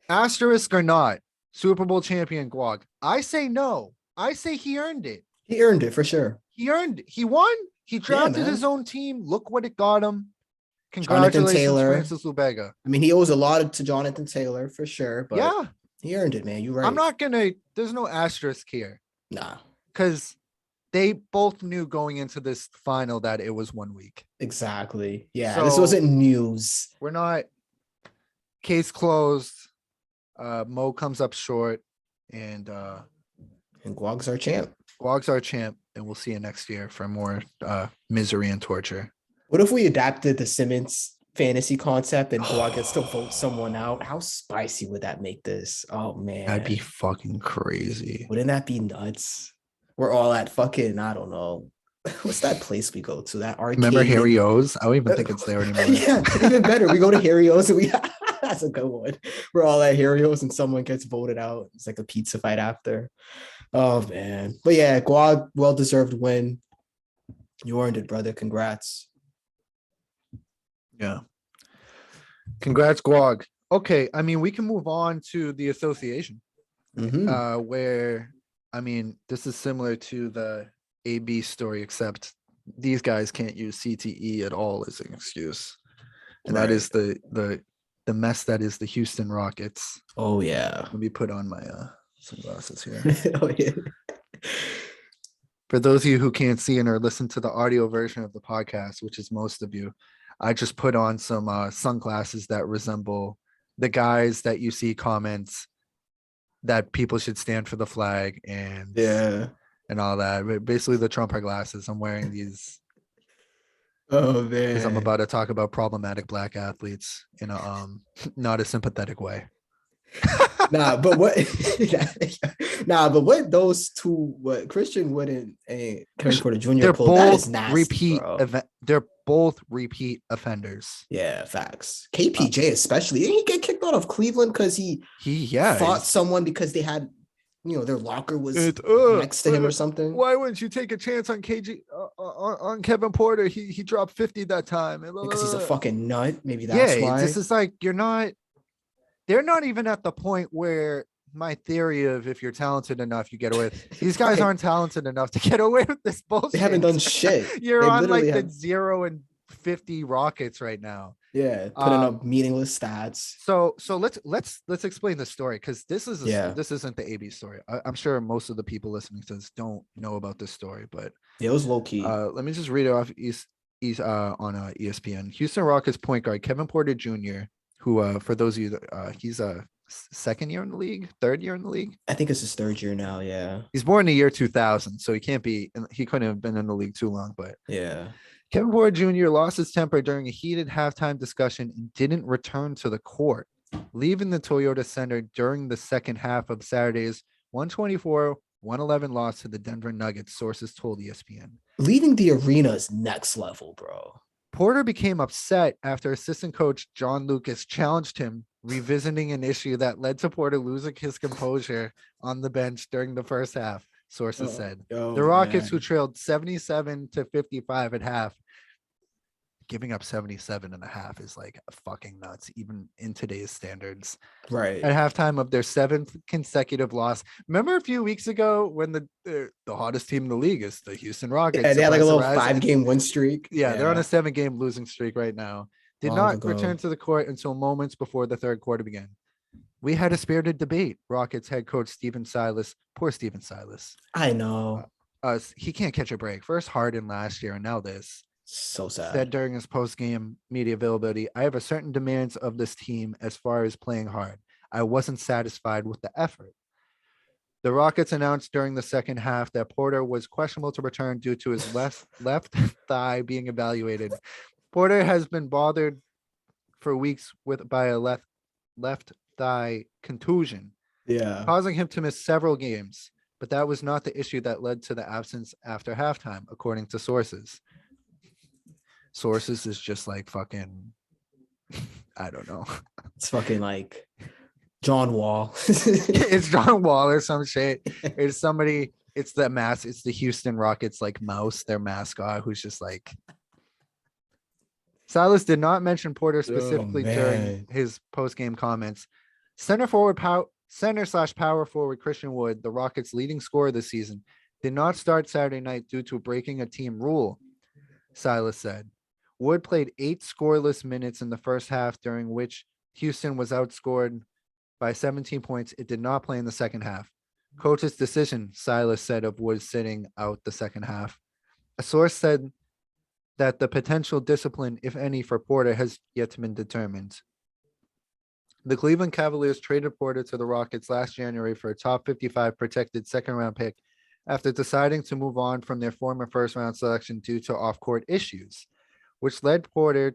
asterisk or not, Super Bowl champion Guag. I say no. I say he earned it. He earned it for sure. He earned it. He won. He drafted man. his own team. Look what it got him. Jonathan Congratulations, Taylor. Francis Lubega. I mean, he owes a lot to Jonathan Taylor for sure, but Yeah, he earned it, man. You're right. I'm not gonna. There's no asterisk here Nah, because they both knew going into this final that it was 1 week. exactly. Yeah, this So- wasn't news. We're not. Case closed. Mo comes up short, and And Guag's our champ. Guag's our champ, and we'll see you next year for more misery and torture. What if we adapted the Simmons fantasy concept and Guag gets to vote someone out? How spicy would that make this? Oh man, That'd be fucking crazy. wouldn't that be nuts? We're all at fucking, I don't know. What's that place we go to? That arcade. Remember Harry O's? I don't even think it's there anymore. Yeah, even better. We go to Harry O's and we that's a good one. We're all at Harry O's and someone gets voted out. It's like a pizza fight after. Oh man. But yeah, Guag, well-deserved win. You earned it, brother. Congrats. Yeah. Congrats, Guag. Okay, I mean, we can move on to the association, Mhm. where, I mean, this is similar to the AB story, except these guys can't use CTE at all as an excuse, and that is the mess that is the Houston Rockets. Oh yeah. Let me put on my sunglasses here. Oh yeah. For those of you who can't see and or listen to the audio version of the podcast, which is most of you, I just put on some sunglasses that resemble the guys that you see comments that people should stand for the flag and and all that. But basically, the Trump glasses. I'm wearing these Oh because I'm man. about to talk about problematic black athletes in a not a sympathetic way. Nah, but what but what those two, what Christian wouldn't Kevin Porter Jr. They're pulled, that is both nasty, repeat bro. event. They're both repeat offenders. Yeah, facts. KPJ especially. Didn't he get kicked out of Cleveland because he fought he's- someone because they had, their locker was It, next to him or something? Why wouldn't you take a chance on KG on Kevin Porter? He dropped 50 that time. Because he's a fucking nut. Maybe that's Yeah, why. this is like they're not even at the point where my theory of if you're talented enough, you get away with. These guys Right. aren't talented enough to get away with this bullshit. They haven't done shit. You're They on like literally the have- 0-50 Rockets right now. Yeah, putting up meaningless stats. So let's explain the story, because this is Yeah. this isn't the AB story. I'm sure most of the people listening to this don't know about this story, but Yeah, it was low key. let me just read it off. He's on ESPN. Houston Rockets point guard Kevin Porter Jr., who for those of you that he's a second year in the league, third year in the league. I think it's his third year now. Yeah. He's born in the year 2000, so he couldn't have been in the league too long. But Yeah. Kevin Porter Jr. lost his temper during a heated halftime discussion and didn't return to the court, leaving the Toyota Center during the second half of Saturday's 124-111 loss to the Denver Nuggets, sources told ESPN. Leaving the arena is next level, bro. Porter became upset after assistant coach John Lucas challenged him, revisiting an issue that led to Porter losing his composure on the bench during the first half, sources said. The Rockets, who trailed 77-55 at half, giving up 77 and a half is like fucking nuts, even in today's standards. Right. At halftime of their seventh consecutive loss. Remember a few weeks ago when the hottest team in the league is the Houston Rockets? Yeah, they had like a little Surprise, surprise. 5-game win streak. Yeah, they're on a 7-game losing streak right now. Did Long not ago. return to the court until moments before the third quarter began. We had a spirited debate. Rockets head coach Steven Silas, poor Steven Silas. I know. He can't catch a break. First Harden last year, and now this. So sad. Said during his post-game media availability, I have a certain demands of this team as far as playing hard. I wasn't satisfied with the effort. The Rockets announced during the second half that Porter was questionable to return due to his left thigh being evaluated. Porter has been bothered for weeks by a left thigh contusion, Yeah. causing him to miss several games. But that was not the issue that led to the absence after halftime, according to sources. Sources is just like fucking, I don't know. It's fucking like John Wall. It's John Wall or some shit. It's somebody, it's the Houston Rockets like mouse, their mascot, who's just like, Silas did not mention Porter Oh specifically during man. his post-game comments. Center/power forward Christian Wood, the Rockets' leading scorer this season, did not start Saturday night due to breaking a team rule, Silas said. Wood played 8 scoreless minutes in the first half, during which Houston was outscored by 17 points. It did not play in the second half. Coach's decision, Silas said of Wood sitting out the second half. A source said that the potential discipline, if any, for Porter has yet to be determined. The Cleveland Cavaliers traded Porter to the Rockets last January for a top 55 protected second round pick after deciding to move on from their former first round selection due to off-court issues, which led to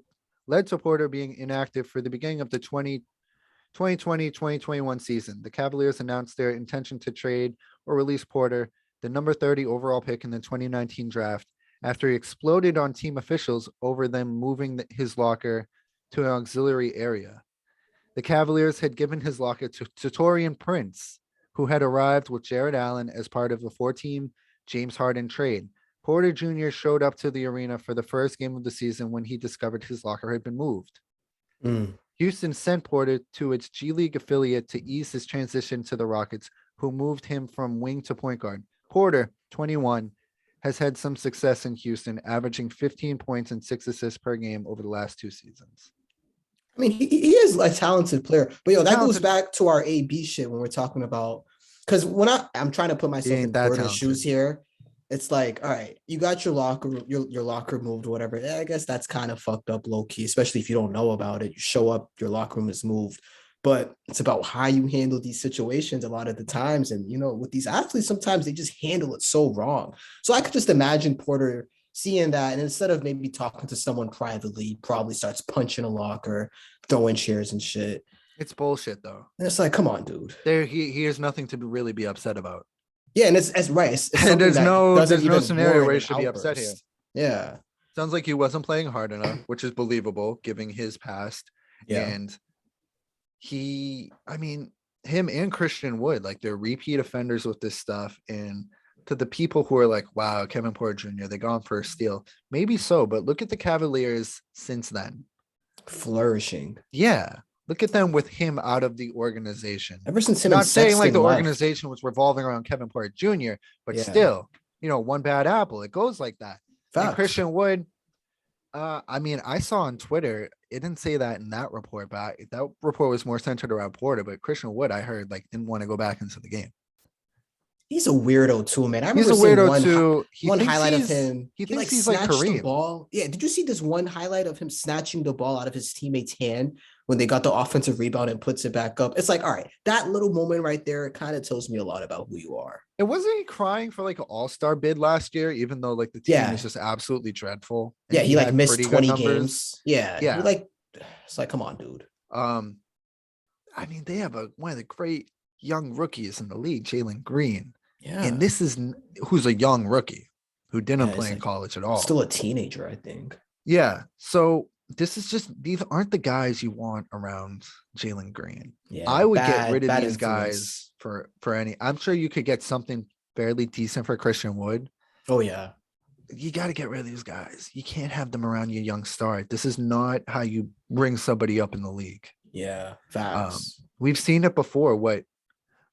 Porter being inactive for the beginning of the 2020-2021 season. The Cavaliers announced their intention to trade or release Porter, the number 30 overall pick in the 2019 draft, after he exploded on team officials over them moving his locker to an auxiliary area. The Cavaliers had given his locker to Taurean Prince, who had arrived with Jared Allen as part of the 4-team James Harden trade. Porter Jr. showed up to the arena for the first game of the season when he discovered his locker had been moved. Houston sent Porter to its G League affiliate to ease his transition to the Rockets, who moved him from wing to point guard. Porter, 21, has had some success in Houston, averaging 15 points and 6 assists per game over the last 2 seasons. I mean, he is a talented player, but that goes back to our AB shit when we're talking about, because when I'm trying to put myself in Porter's shoes here, it's like, all right, you got your locker moved or whatever. Yeah, I guess that's kind of fucked up low key, especially if you don't know about it. You show up, your locker room is moved, but it's about how you handle these situations a lot of the times. And, with these athletes, sometimes they just handle it so wrong. So I could just imagine Porter seeing that, and instead of maybe talking to someone privately, probably starts punching a locker, throwing chairs and shit. It's bullshit, though. And it's like, come on, dude. He has nothing to really be upset about. Yeah, and it's right. It's there's no scenario where he should be upset here. Yeah. Sounds like he wasn't playing hard enough, which is believable given his past. Yeah. And him and Christian Wood, like, they're repeat offenders with this stuff. And to the people who are like, wow, Kevin Porter Jr., they're gone for a steal. Maybe so, but look at the Cavaliers since then. Flourishing. Yeah. Look at them with him out of the organization. Ever since him, not saying like the left. organization was revolving around Kevin Porter Jr., but still, one bad apple. It goes like that. And Christian Wood, I saw on Twitter, it didn't say that in that report, but that report was more centered around Porter. But Christian Wood, I heard, didn't want to go back into the game. He's a weirdo too, man. He's a weirdo too. One highlight of him. He thinks he's like Kareem. The ball. Yeah. Did you see this one highlight of him snatching the ball out of his teammate's hand when they got the offensive rebound and puts it back up? It's like, all right, that little moment right there kind of tells me a lot about who you are. And wasn't he crying for an all-star bid last year, even though the team is just absolutely dreadful? Yeah, he missed 20 games. Yeah. It's like, come on, dude. They have one of the great young rookies in the league, Jalen Green. Yeah. And this is who's a young rookie who didn't play in college at all. Still a teenager, I think. Yeah. So this is these aren't the guys you want around Jalen Green. Yeah. I would get rid of these guys for any. I'm sure you could get something fairly decent for Christian Wood. Oh, yeah. You got to get rid of these guys. You can't have them around your young star. This is not how you bring somebody up in the league. Yeah. Facts. We've seen it before, what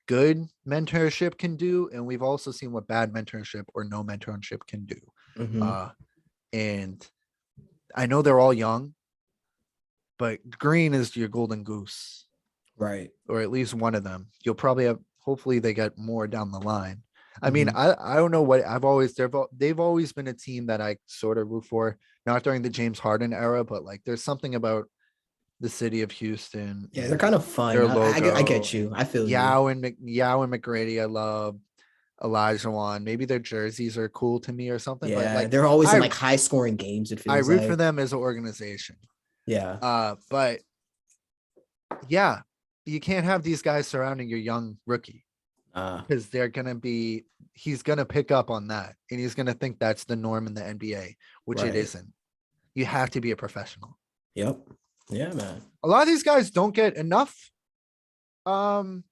good mentorship can do, and we've also seen what bad mentorship or no mentorship can do. Mm-hmm. And I know they're all young, but Green is your golden goose, right? Or at least one of them. You'll probably have. Hopefully, they get more down the line. I mean, I don't know what they've always been a team that I sort of root for. Not during the James Harden era, but there's something about the city of Houston. Yeah, they're kind of fun. I get you. I feel Yao and McGrady. I love Olajuwon. Maybe their jerseys are cool to me or something. Yeah, but they're always in high scoring games. It feels I root for them as an organization. Yeah. But yeah, you can't have these guys surrounding your young rookie because he's gonna pick up on that, and he's gonna think that's the norm in the NBA, which it isn't. You have to be a professional. Yep. Yeah, man. A lot of these guys don't get enough. I'm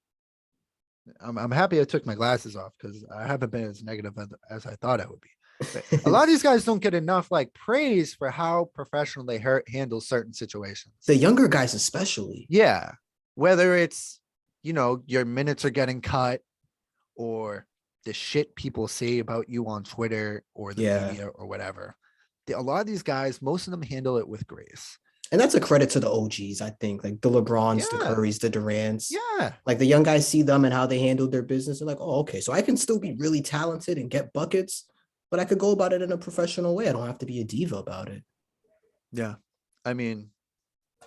happy I took my glasses off because I haven't been as negative as I thought I would be. A lot of these guys don't get enough like praise for how professional they handle certain situations. The younger guys, especially. Yeah. Whether it's, your minutes are getting cut or the shit people say about you on Twitter or the Yeah. media or whatever. A lot of these guys, most of them handle it with grace. And that's a credit to the OGs, I think, like the LeBrons, the Yeah. Currys, the Durants. Yeah. Like the young guys see them and how they handled their business. They're like, oh, okay, so I can still be really talented and get buckets, but I could go about it in a professional way. I don't have to be a diva about it. Yeah. I mean,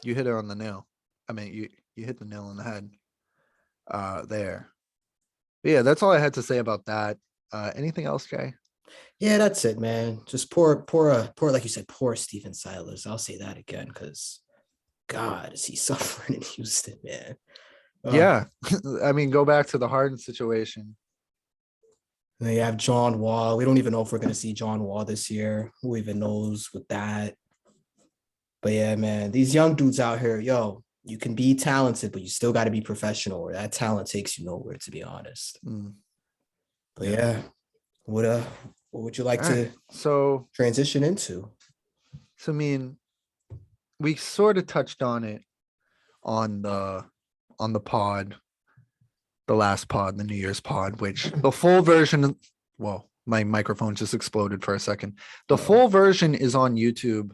you hit it on the nail. I mean, you hit the nail on the head there. But yeah, that's all I had to say about that. Anything else, Jay? Yeah, that's it, man. Just poor, like you said, poor Steven Silas. I'll say that again because God, is he suffering in Houston, man? Yeah. I mean, go back to the Harden situation. And then you have John Wall. We don't even know if we're going to see John Wall this year. Who even knows with that? But yeah, man, these young dudes out here, you can be talented, but you still got to be professional, or that talent takes you nowhere, to be honest. But yeah, what would you like to transition into? So I mean, we sort of touched on it on the pod, the last pod, the New Year's pod, which the full version, well, my microphone just exploded for a second. The full version is on YouTube.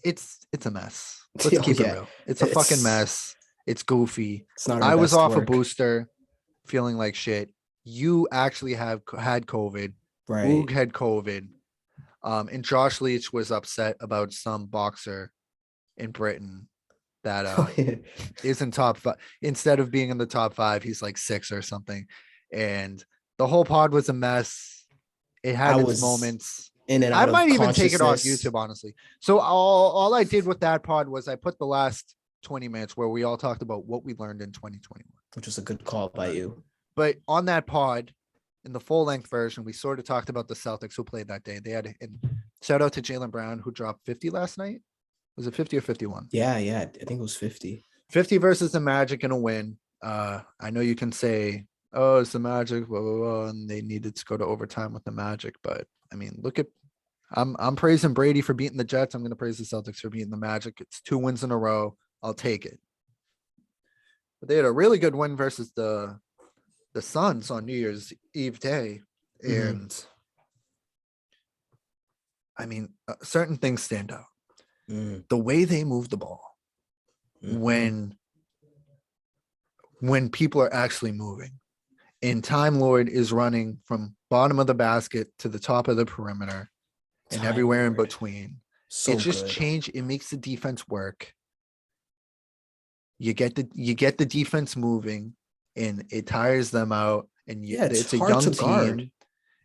It's a mess. Let's keep it real. It's a fucking mess. It's goofy. It's not. I was off a booster, feeling like shit. You actually had COVID. Right. Boog had COVID. And Josh Leach was upset about some boxer in Britain that isn't top 5. Instead of being in the top 5, he's like 6 or something. And the whole pod was a mess. It had its moments. In and out I might of even take it off YouTube, honestly. So all I did with that pod was I put the last 20 minutes where we all talked about what we learned in 2021. Which was a good call by you. But on that pod, in the full length version, we sort of talked about the Celtics who played that day. They had and shout out to Jaylen Brown, who dropped 50 last night. Was it 50 or 51? Yeah. I think it was 50. 50 versus the Magic in a win. I know you can say, oh, it's the Magic, blah, blah, blah, and they needed to go to overtime with the Magic. But I mean, I'm praising Brady for beating the Jets. I'm going to praise the Celtics for beating the Magic. It's 2 wins in a row. I'll take it. But they had a really good win versus the Suns on New Year's Eve day. And I mean, certain things stand out. The way they move the ball when people are actually moving, and Time Lord is running from bottom of the basket to the top of the perimeter and everywhere in between. It just changed. It makes the defense work. You get the defense moving, and it tires them out. And it's a young team,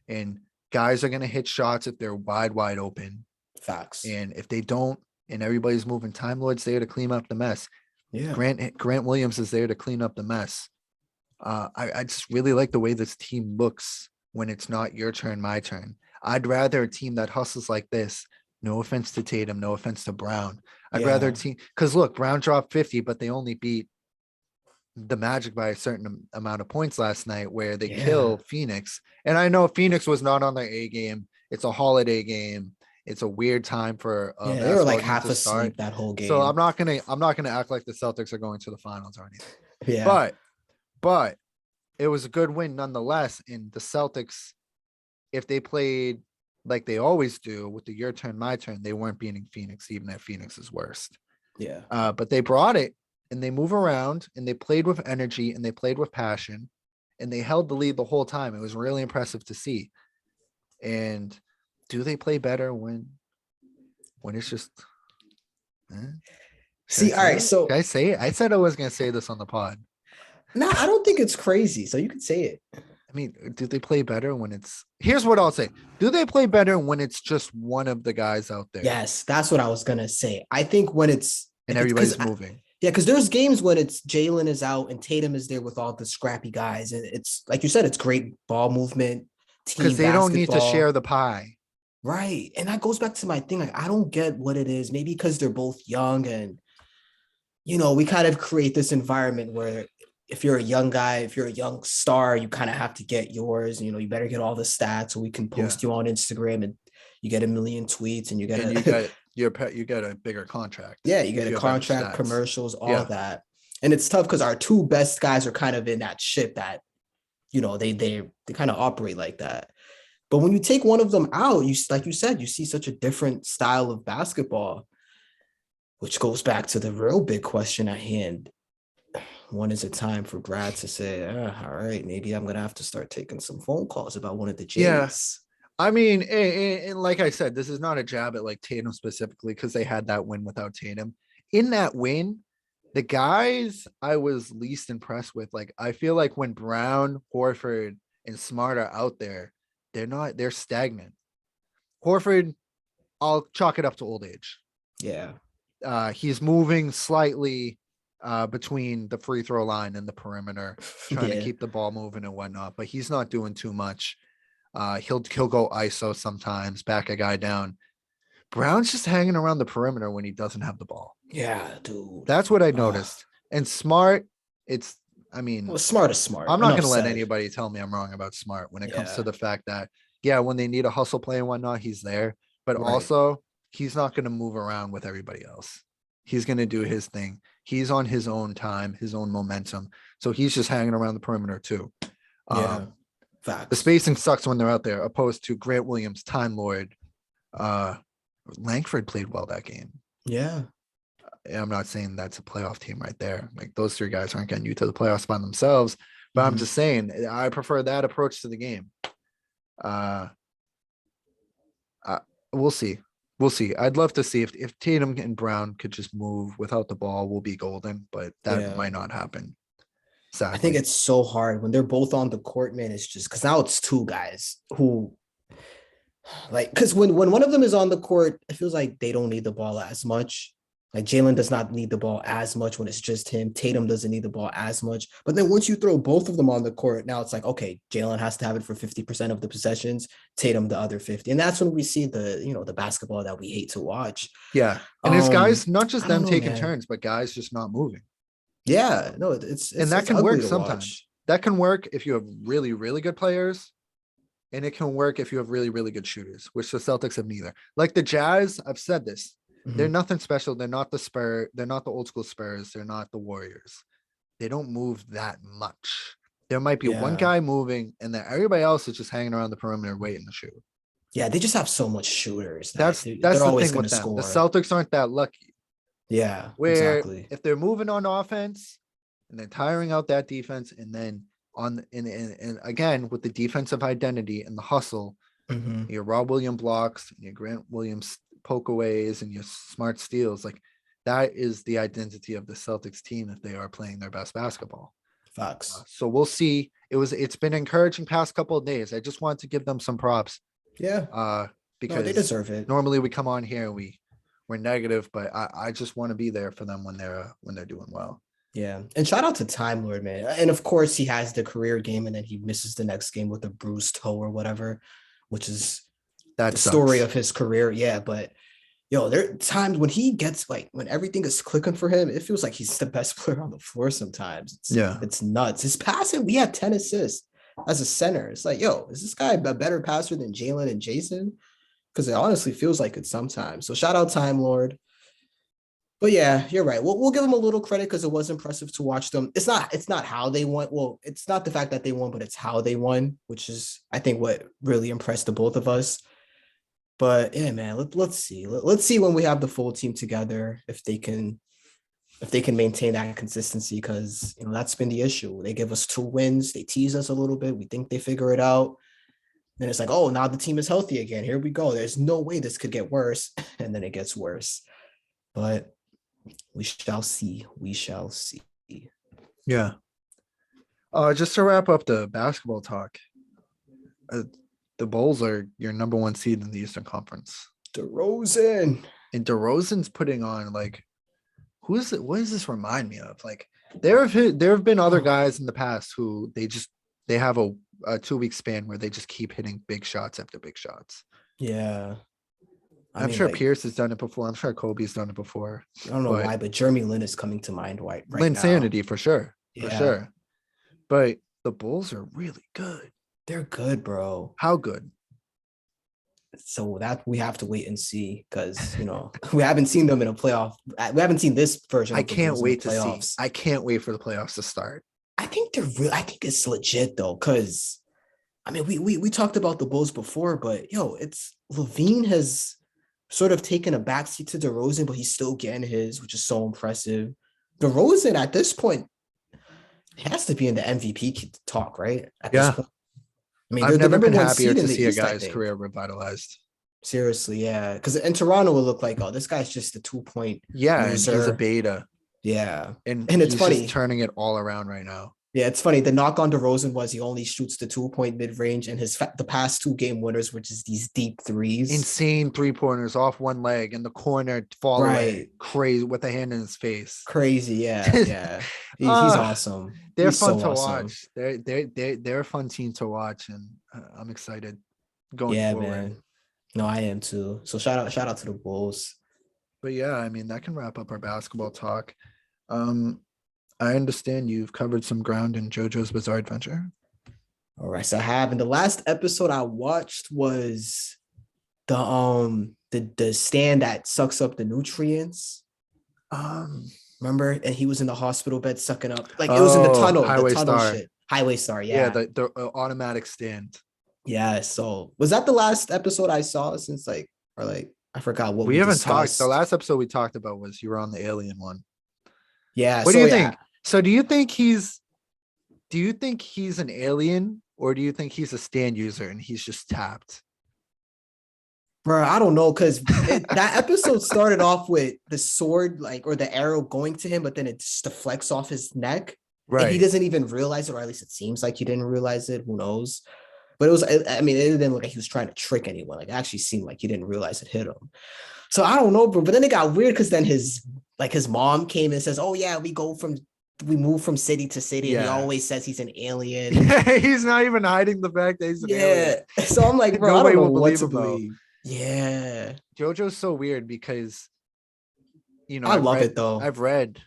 and guys are gonna hit shots if they're wide open. Facts. And if they don't, and everybody's moving, Time Lord's there to clean up the mess. Yeah. Grant Williams is there to clean up the mess. I just really like the way this team looks when it's not your turn, my turn. I'd rather a team that hustles like this. No offense to Tatum, no offense to Brown. I'd rather a team, because look, Brown dropped 50, but they only beat the Magic by a certain amount of points last night, where they kill Phoenix. And I know Phoenix was not on their A game. It's a holiday game. It's a weird time for they were like half asleep that whole game. So I'm not gonna act like the Celtics are going to the finals or anything. Yeah. But it was a good win nonetheless. And the Celtics, if they played like they always do with the your turn, my turn, they weren't beating Phoenix, even at Phoenix's worst. Yeah. But they brought it, and they move around, and they played with energy, and they played with passion, and they held the lead the whole time. It was really impressive to see. And do they play better when it's just see? All right, so can I say it? I said I was gonna say this on the pod. No, I don't think it's crazy, so you can say it. I mean, do they play better when it's, here's what I'll say. Do they play better when it's just one of the guys out there? Yes, that's what I was gonna say. I think when it's and everybody's moving. Because there's games when it's Jaylen is out and Tatum is there with all the scrappy guys, and it's like you said, it's great ball movement. Because they don't need to share the pie. Right. And that goes back to my thing. Like, I don't get what it is. Maybe because they're both young and, we kind of create this environment where if you're a young guy, if you're a young star, you kind of have to get yours. You better get all the stats so we can Yeah. post you on Instagram and you get a million tweets and you get And you get a bigger contract. yeah, you get if a you have better contract, stats. commercials, all Yeah. that. And it's tough because our two best guys are kind of in that ship that, they kind of operate like that. But when you take one of them out, you like you said, you see such a different style of basketball, which goes back to the real big question at hand. When is it time for Brad to say, all right, maybe I'm gonna have to start taking some phone calls about one of the Yeah. Jays? I mean, and like I said, this is not a jab at like Tatum specifically because they had that win without Tatum. In that win, the guys I was least impressed with, like I feel like when Brown, Horford, and Smart are out there, they're stagnant. Horford, I'll chalk it up to old age. Yeah. He's moving slightly between the free throw line and the perimeter, trying to keep the ball moving and whatnot, but he's not doing too much. He'll go ISO sometimes, back a guy down. Brown's just hanging around the perimeter when he doesn't have the ball. Yeah, dude. That's what I noticed. And Smart, Smart is smart. I'm not going to let anybody tell me I'm wrong about Smart when it comes to the fact that, when they need a hustle play and whatnot, he's there. But also, he's not going to move around with everybody else. He's going to do his thing. He's on his own time, his own momentum. So he's just hanging around the perimeter too. Facts. The spacing sucks when they're out there, opposed to Grant Williams, Time Lord. Langford played well that game. Yeah. I'm not saying that's a playoff team right there. Like those three guys aren't getting you to the playoffs by themselves, but I'm just saying I prefer that approach to the game. We'll see. I'd love to see if Tatum and Brown could just move without the ball, we'll be golden, but that might not happen. Sadly. I think it's so hard when they're both on the court, man. It's just because now it's two guys who because when one of them is on the court, it feels like they don't need the ball as much. Like Jalen does not need the ball as much when it's just him. Tatum doesn't need the ball as much. But then once you throw both of them on the court, now it's like, okay, Jalen has to have it for 50% of the possessions, Tatum the other 50. And that's when we see the basketball that we hate to watch. Yeah. And it's guys, not just them taking turns, but guys just not moving. Yeah. No, it's that can work sometimes. That can work if you have really, really good players. And it can work if you have really, really good shooters, which the Celtics have neither. Like the Jazz, I've said this. They're nothing special. They're not the Spurs. They're not the old school Spurs. They're not the Warriors. They don't move that much. There might be one guy moving, and then everybody else is just hanging around the perimeter waiting to shoot. Yeah, they just have so much shooters. That's the thing with them. Score. The Celtics aren't that lucky. Yeah, exactly. If they're moving on offense and then tiring out that defense, and then and again with the defensive identity and the hustle, your Rob Williams blocks, and your Grant Williams pokeaways, and your Smart steals, like that is the identity of the Celtics team if they are playing their best basketball. Facts. So we'll see. It's been encouraging past couple of days. I just wanted to give them some props. Yeah. Because they deserve it. Normally we come on here and we're negative, but I just want to be there for them when they're doing well. Yeah. And shout out to Time Lord, man. And of course he has the career game and then he misses the next game with a bruised toe or whatever, which is the story of his career. Yeah. But there are times when he gets when everything is clicking for him, it feels like he's the best player on the floor sometimes. It's nuts. His passing, we had 10 assists as a center. It's like, is this guy a better passer than Jalen and Jason? Because it honestly feels like it sometimes. So shout out Time Lord. But yeah, you're right. We'll give them a little credit because it was impressive to watch them. It's not how they won. Well, it's not the fact that they won, but it's how they won, which is, I think, what really impressed the both of us. But yeah, man, let's see. Let's see when we have the full team together if they can maintain that consistency, because that's been the issue. They give us 2 wins, they tease us a little bit, we think they figure it out. Then it's like, oh, now the team is healthy again. Here we go. There's no way this could get worse, and then it gets worse. But we shall see. We shall see. Yeah. Just to wrap up the basketball talk. The Bulls are your number 1 seed in the Eastern Conference. DeRozan. And DeRozan's putting on who is it? What does this remind me of? There have been other guys in the past who they have a 2-week span where they just keep hitting big shots after big shots. Yeah. I'm sure Pierce has done it before. I'm sure Kobe's done it before. I don't know why, but Jeremy Lin is coming to mind right Linsanity now. For sure. Yeah. For sure. But the Bulls are really good. They're good, bro. How good? So that we have to wait and see because we haven't seen them in a playoff. We haven't seen this version I of the can't Bulls in the wait to see. playoffs. I can't wait for the playoffs to start. I think they're real. I think it's legit though, because I mean we talked about the Bulls before, but it's Levine has sort of taken a backseat to DeRozan, but he's still getting his, which is so impressive. DeRozan at this point has to be in the MVP talk, right? At this Yeah. point. I mean, I've they're the never number been one happier seed in to the see a East, I guy's think. career revitalized. Seriously, yeah. Because in Toronto, it looked like, oh, this guy's just a 2-point Yeah, and he's a loser. beta, Yeah. and And it's he's just funny. turning it all around right now. Yeah, it's funny. The knock on DeRozan was he only shoots the 2-point mid range, and the past 2 game winners, which is these deep threes. Insane 3-pointers off one leg in the corner, fall away, Right. crazy with a hand in his face. Crazy, yeah, yeah. He's awesome. They're He's fun so to awesome. watch. They're a fun team to watch, and I'm excited going Yeah, forward. man. No, I am too. So shout out to the Bulls. But yeah, I mean that can wrap up our basketball talk. I understand you've covered some ground in JoJo's Bizarre Adventure. All right, so I have, and the last episode I watched was the stand that sucks up the nutrients. Remember? And he was in the hospital bed sucking up, like it was in the tunnel, Highway the tunnel Star. shit. Highway Star, Yeah, yeah. the automatic stand. Yeah. So was that the last episode I saw since I forgot what We haven't discussed. talked. The last episode we talked about was you were on the alien one. Yeah. What so do you yeah, think? So do you think he's an alien, or do you think he's a stand user and he's just tapped? bro? I don't know, because that episode started off with the sword, or the arrow going to him, but then it just deflects off his neck. And he doesn't even realize it, or at least it seems like he didn't realize it. Who knows? But it didn't look like he was trying to trick anyone. Like, it actually seemed like he didn't realize it hit him. So I don't know, bro. But then it got weird because then his mom came and says, "Oh yeah, we move from city to city." And he always says he's an alien. He's not even hiding the fact that he's an alien. So I'm like, bro, I Nobody don't know will what believe to him, though. believe. Yeah. JoJo's so weird because I love it though. I've read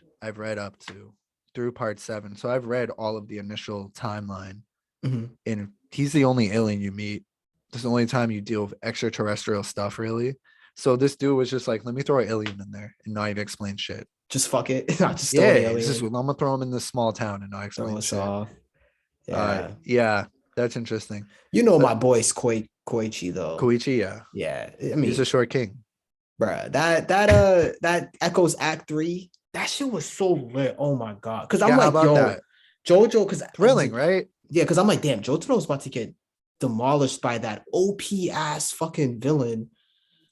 up to through part 7. So I've read all of the initial timeline. Mhm. And he's the only alien you meet. This is the only time you deal with extraterrestrial stuff, really. So this dude was just like, let me throw an alien in there and not even explain shit. Just fuck it. Not just Yeah, throw an it's alien. just, I'm gonna throw him in this small town and not Throw explain us shit. off. Yeah. Yeah, that's interesting. My boy's Koichi though. Koichi, yeah. Yeah. I mean, He's a short king. bruh, that Echoes Act 3, that shit was so lit. Oh my god. Because I'm Yeah, how like, about yo, that? JoJo, because Thrilling, right? Yeah, because I'm like, damn, Jotaro's about to get demolished by that OP ass fucking villain,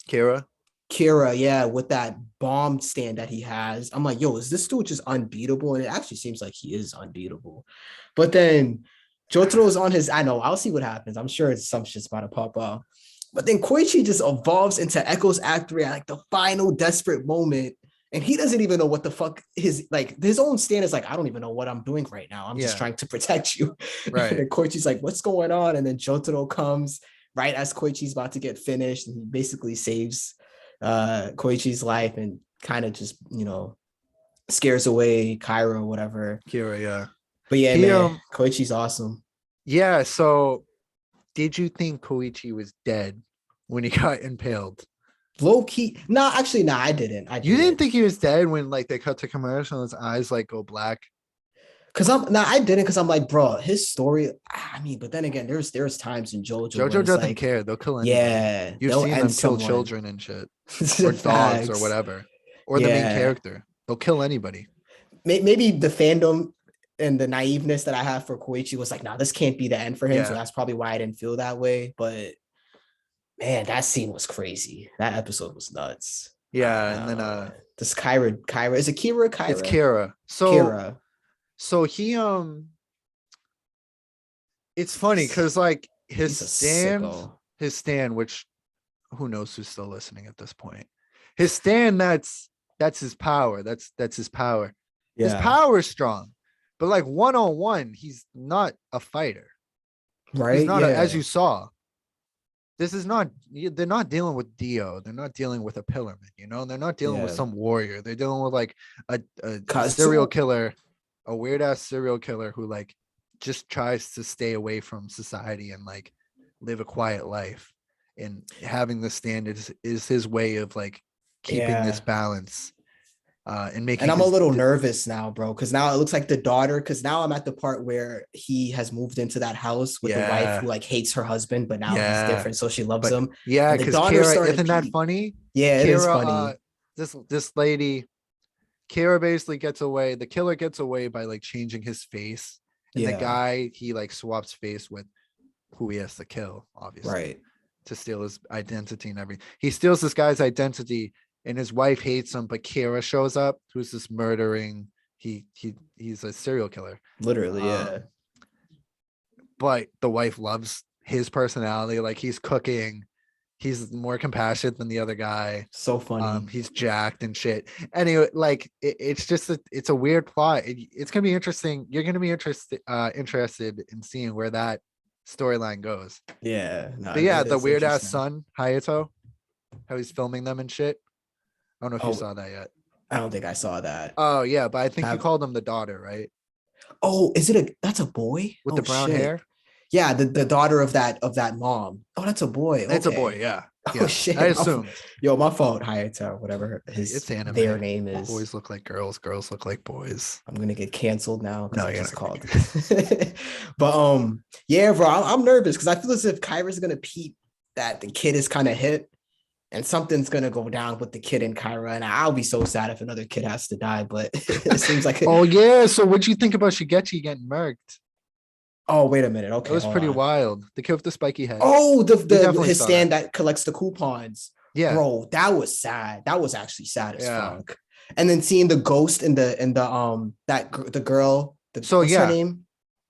Kira. Kira, yeah, with that bomb stand that he has. I'm like, yo, is this dude just unbeatable? And it actually seems like he is unbeatable. But then Jotaro's on his, I know, I'll see what happens. I'm sure some shit's about to pop up. But then Koichi just evolves into Echoes Act 3 at like the final desperate moment. And he doesn't even know what the fuck his own stand is like. I don't even know what I'm doing right now. I'm just trying to protect you. Right. And Koichi's like, what's going on? And then Jotaro comes right as Koichi's about to get finished. And he basically saves Koichi's life and kind of just, scares away Kyra or whatever. Kira, yeah. But yeah, man, Koichi's awesome. Yeah, so did you think Koichi was dead when he got impaled? Low key. No, actually, I didn't. You didn't think he was dead when they cut to commercial and his eyes go black? I didn't, because I'm like, bro, his story. I mean, but then again, there's times in JoJo doesn't care. They'll kill anyone. Yeah, you've seen them kill children and shit, or dogs or whatever, or the main character. They'll kill anybody. Maybe the fandom and the naiveness that I have for Koichi was like, nah, this can't be the end for him. Yeah. So that's probably why I didn't feel that way. But man, that scene was crazy. That episode was nuts. Yeah, and then this Kyra, is it Kira? Kyra? It's Kira. So he it's funny because his stand, which who knows who's still listening at this point. His stand, that's his power. That's his power. Yeah. His power is strong, but one-on-one, he's not a fighter. Right. He's not as you saw. They're not dealing with Dio. They're not dealing with a Pillarman, they're not dealing with some warrior. They're dealing with a serial killer, a weird ass serial killer who just tries to stay away from society and like live a quiet life. And having the stand is his way of like keeping this Yeah. balance and And making I'm a his little nervous now, bro, because now it looks like the daughter, because now I'm at the part where he has moved into that house with the wife who yeah, like hates her husband, but now he's yeah. different, so she loves But him. yeah, And the because daughter's Kara, starting to isn't that peep. funny? Yeah, it is Kara, funny. this lady, Kara basically gets away. The killer gets away by like changing his face, and the Yeah, guy he like swaps face with who he has to kill, obviously, right. to steal his identity and everything. He steals this guy's identity, and his wife hates him. But Kara shows up, who's this murdering. He's a serial killer. Literally, yeah. Um, but the wife loves his personality. Like he's cooking. He's more compassionate than the other guy. So funny. He's jacked and shit. Anyway, like it's just it's a weird plot. It's gonna be interesting. You're gonna be interested in seeing where that storyline goes. Yeah, no, But yeah, the it's weird ass interesting. son Hayato, how he's filming them and shit. I don't know if you Oh, saw that yet. I don't think I saw that. Oh yeah, but I think you Have called him the daughter, right? Oh, is it that's a boy? With the Oh brown shit. hair. Yeah, the daughter of that mom. Oh, that's a boy. It's a boy. Okay. Yeah, Oh yeah. I shit. assumed Yo, my fault, Hayato, whatever his it's anime. their name is. Boys look like girls. Girls look like boys. I'm gonna get canceled now because No, I you're just not gonna called. get canceled. But yeah, bro, I'm nervous because I feel as if Kyra's gonna peep that the kid is kind of hit and something's gonna go down with the kid and Kyra, and I'll be so sad if another kid has to die. But it seems like Oh yeah. So what'd you think about Shigechi getting murked? oh, wait a minute. It Okay, was hold pretty on. wild. The kid with the spiky head. Oh, You the definitely his saw that. stand that collects the coupons. Yeah. Bro, that was sad. That was actually sad as Yeah. fuck. And then seeing the ghost in the the girl, So what's her yeah, name?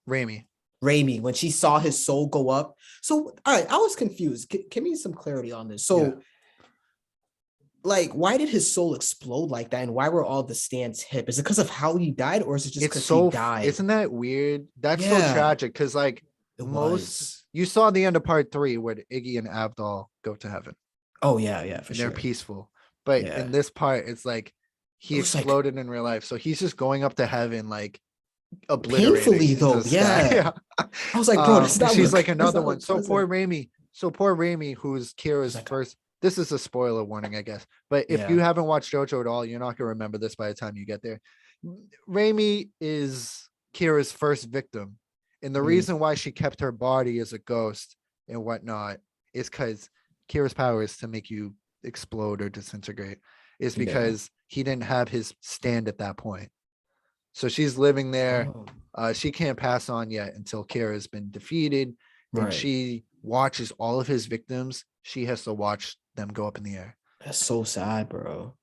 Raimi. Raimi, when she saw his soul go up. So, all right, I was confused. Give me some clarity on this. Yeah. So, like, why did his soul explode like that? And why were all the stands hip? Is it because of how he died, or is it just It's because he so died? isn't that weird? That's so Yeah, tragic because like it most was. you saw the end of part 3 where Iggy and Abdul go to heaven Oh, yeah, for and they're sure. peaceful. But Yeah. in this part, it's like he It was like exploded in real life. So he's just going up to heaven like obliterating painfully, into though. the sky. Yeah. Yeah. I was like, bro, that's And not she's like that's another not one. look So poor pleasant. Raimi. So poor Raimi, who's Kira's Like, first. This is a spoiler warning, I guess. But if yeah. you haven't watched JoJo at all, you're not gonna remember this by the time you get there. Raimi is Kira's first victim. And the Mhm. reason why she kept her body as a ghost and whatnot is because Kira's power is to make you explode or disintegrate, is Yeah. because he didn't have his stand at that point. So she's living there. Oh, She can't pass on yet until Kira's been defeated, and right. she watches all of his victims. She has to watch them go up in the air. That's so sad, bro.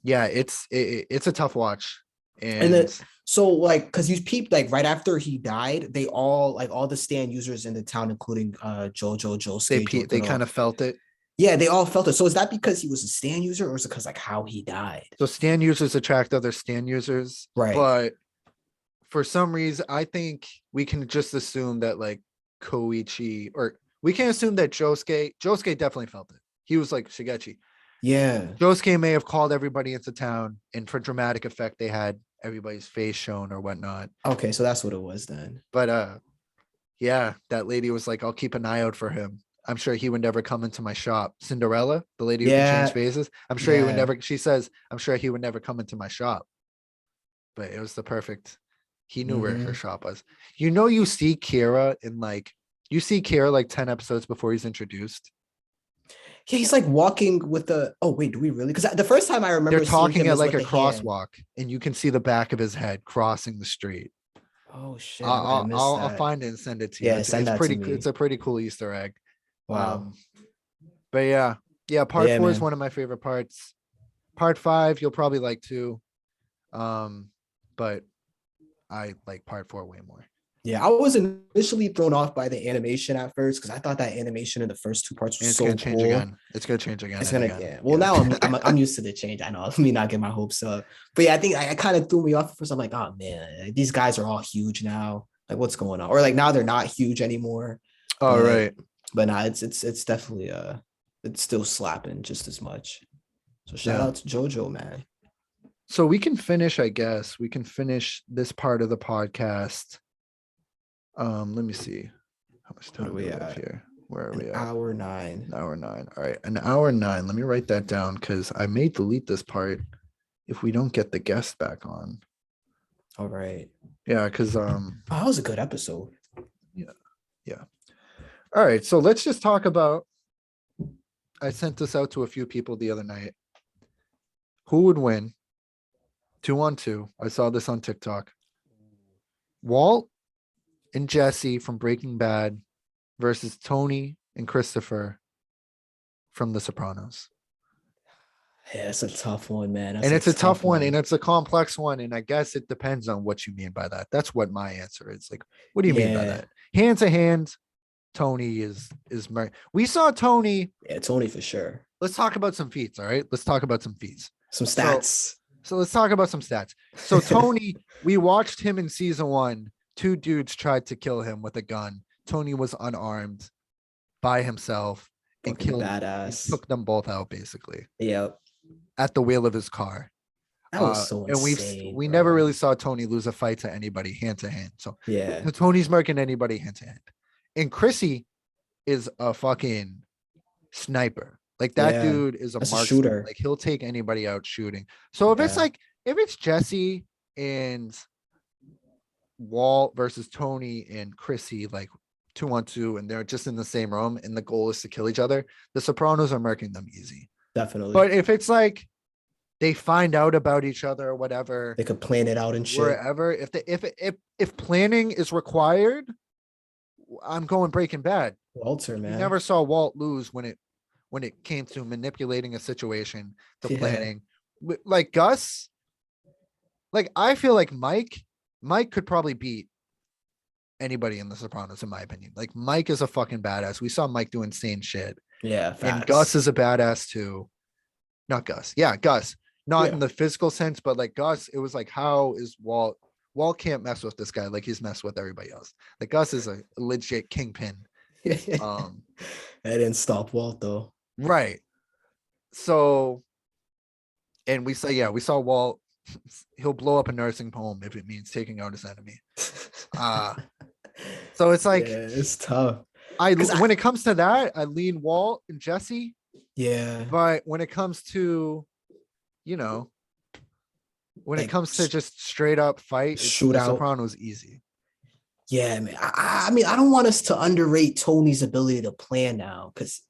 Yeah, it's a tough watch, And then and so like because you peeped like right after he died, they all like all the stand users in the town, including Jojo, Josuke, they Jotaro. kind of felt it. Yeah, they all felt it. So is that because he was a stand user, or is it because like how he died? So stand users attract other stand users, Right. but for some reason, I think we can just assume that like Koichi, or we can assume that Josuke definitely felt it. He was like Shigechi. Yeah. Josuke may have called everybody into town, and for dramatic effect, they had everybody's face shown or whatnot. Okay, so that's what it was then. But yeah, that lady was like, I'll keep an eye out for him. I'm sure he would never come into my shop. Cinderella, the lady who can change Yeah. faces. I'm sure he would Yeah. never, she says, I'm sure he would never come into my shop. But it was the perfect, he knew where her Mhm. shop was. You see Kira in like, you see Kira like 10 episodes before he's introduced. Yeah, he's like walking with the. Oh wait, do we really? Because the first time I remember They're seeing talking him at is like with a the hand. crosswalk, and you can see the back of his head crossing the street. Oh shit! I might have missed I'll that. find it and send it to you. Yeah, send It's that to pretty. me. It's a pretty cool Easter egg. Wow. But yeah, But part yeah, 4 is man. one of my favorite parts. Part 5 you'll probably like too, but I like part 4 way more. Yeah, I was initially thrown off by the animation at first because I thought that animation in the first two parts And was it's so gonna change cool. again. It's gonna change again. It's and gonna, again. yeah. Well, now I'm used to the change. I know. Let me not get my hopes up. But yeah, I think I kind of threw me off at first. I'm like, oh man, these guys are all huge now. Like, what's going on? Or like now they're not huge anymore. All But right. but nah, it's definitely it's still slapping just as much. So shout Yeah. out to JoJo, man. So we can finish, I guess. We can finish this part of the podcast Let me see. How much What time are do we we have at? here? Where are An we at? hour 9. An hour 9. All right, an hour 9. Let me write that down because I may delete this part if we don't get the guest back on. All right. Yeah, because Oh, that was a good episode. yeah. All right, so let's just talk about. I sent this out to a few people the other night. Who would win? 2-on-2. I saw this on TikTok. Walt and Jesse from Breaking Bad versus Tony and Christopher from The Sopranos. Yeah, it's a tough one, man. That's And a it's a tough one one. and it's a complex one. And I guess it depends on what you mean by that. That's what my answer is. Like, what do you mean by Yeah. that? Hand to hand, Tony is we saw Tony. Yeah, Tony for sure. Let's talk about some feats. All right. Let's talk about some feats. Some stats. So let's talk about some stats. So Tony, we watched him in season 1. 2 dudes tried to kill him with a gun. Tony was unarmed by himself and Fucking killed and badass. took them both out basically Yep. at the wheel of his car. That was so And insane. we bro. never really saw Tony lose a fight to anybody hand to hand. So Yeah. Tony's marking anybody hand to hand. And Chrissy is a fucking sniper. Like that Yeah, dude is a that's a marksman. shooter. Like he'll take anybody out shooting. So if it's Yeah. like if it's Jesse and Walt versus Tony and Chrissy, like 2-on-2, and they're just in the same room, and the goal is to kill each other, the Sopranos are marking them easy. Definitely. But if it's like they find out about each other or whatever, they could plan it out and shit. wherever, if planning is required, I'm going Breaking Bad. Walter, You man. never saw Walt lose when it came to manipulating a situation to Yeah. planning. Like Gus, like I feel like Mike could probably beat anybody in The Sopranos, in my opinion. Like Mike is a fucking badass. We saw Mike do insane shit. Yeah, And facts. Gus is a badass too. Not Gus. Yeah, Gus. Not in Yeah. the physical sense, but like Gus, it was like, how is Walt? Walt can't mess with this guy like he's messed with everybody else. Like Gus is a legit kingpin. That didn't stop Walt though. Right. So, and we saw Walt. He'll blow up a nursing home if it means taking out his enemy. So it's like, yeah, it's tough. when it comes to that, I lean Walt and Jesse. Yeah. But when it comes to, when Like, it comes to just straight up fight, The shootout. Sopranos easy. Yeah, man. I mean, I don't want us to underrate Tony's ability to plan now, because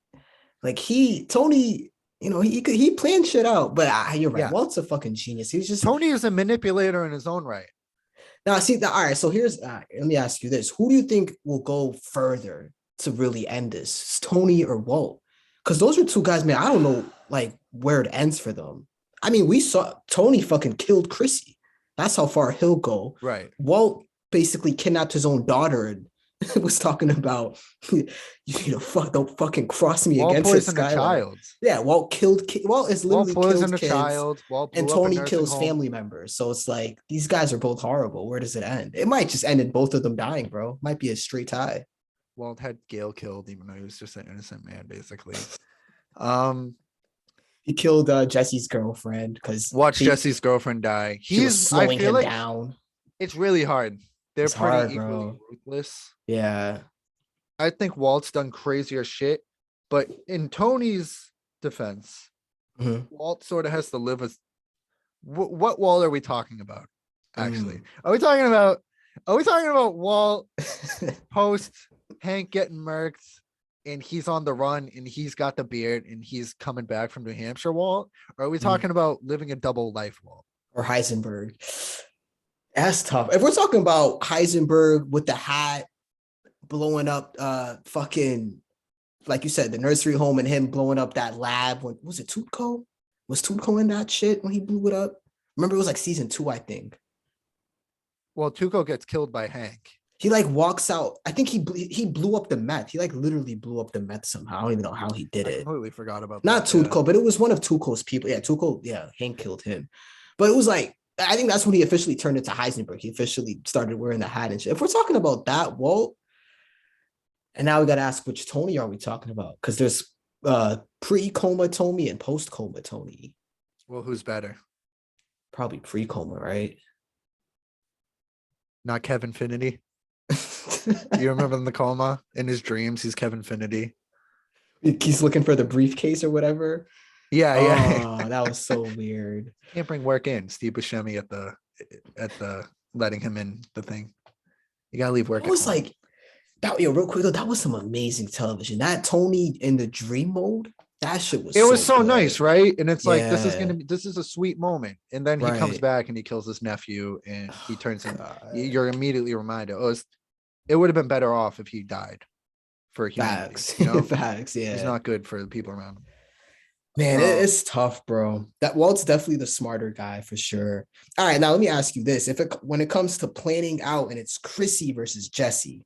like Tony, he planned shit out. But you're right. Yeah. Walt's a fucking genius. He's just Tony is a manipulator in his own right. now. See, all right. So here's let me ask you this: who do you think will go further to really end this? It's Tony or Walt? Because those are two guys, man. I don't know like where it ends for them. I mean, we saw Tony fucking killed Chrissy. That's how far he'll go. Right. Walt basically kidnapped his own daughter and was talking about, fuck, don't fucking cross me Walt against this poisoned a guy. child. Yeah, Walt is literally Walt poisoned killed a kids, child. Walt blew and up a Tony nursing kills home. family members. So it's like these guys are both horrible. Where does it end? It might just end in both of them dying, bro. Might be a straight tie. Walt had Gail killed, even though he was just an innocent man, basically. He killed Jesse's girlfriend because Watch Jesse's girlfriend die. He was slowing him down. It's really hard. They're It's pretty hard, equally bro. ruthless. Yeah. I think Walt's done crazier shit, but in Tony's defense, Mhm. Walt sort of has to live as. What Walt are we talking about? Actually, Mm. are we talking about Walt post Hank getting murked, and he's on the run, and he's got the beard, and he's coming back from New Hampshire, Walt? Or are we talking about living a double life, Walt? Or Heisenberg? That's tough. If we're talking about Heisenberg with the hat blowing up fucking, like you said, the nursery home, and him blowing up that lab, when was it Tutco? Was Tutco in that shit when he blew it up? Remember, it was like season 2, I think. Well, Tuco gets killed by Hank. He like walks out. I think he blew up the meth. He like literally blew up the meth somehow. I don't even know how he did I it. completely forgot about Not that. Tutco, but it was one of Tuco's people. Yeah, Tuco. Yeah, Hank killed him. But it was like, I think that's when he officially turned into Heisenberg. He officially started wearing the hat and shit. If we're talking about that, Walt, and now we got to ask which Tony are we talking about? Because there's pre-coma Tony and post-coma Tony. Well, who's better? Probably pre-coma, right? Not Kevin Finity. You remember in the coma in his dreams, he's Kevin Finity. He's looking for the briefcase or whatever. Yeah, yeah. Oh, that was so weird. Can't bring work in. Steve Buscemi at the letting him in the thing. You gotta leave work It at was home. like that. Yo, real quick though, that was some amazing television. That Tony in the dream mode, that shit was. It was so good. nice, right? And it's like this Yeah, is a sweet moment. And then he comes right. back and he kills his nephew and he turns in. God. You're immediately reminded. It would have been better off if he died for humanity. Facts, You know, facts. he's Yeah, not good for the people around him. man, Um, it's tough, bro. That Walt's definitely the smarter guy for sure. All right, now let me ask you this: when it comes to planning out, and it's Chrissy versus Jesse,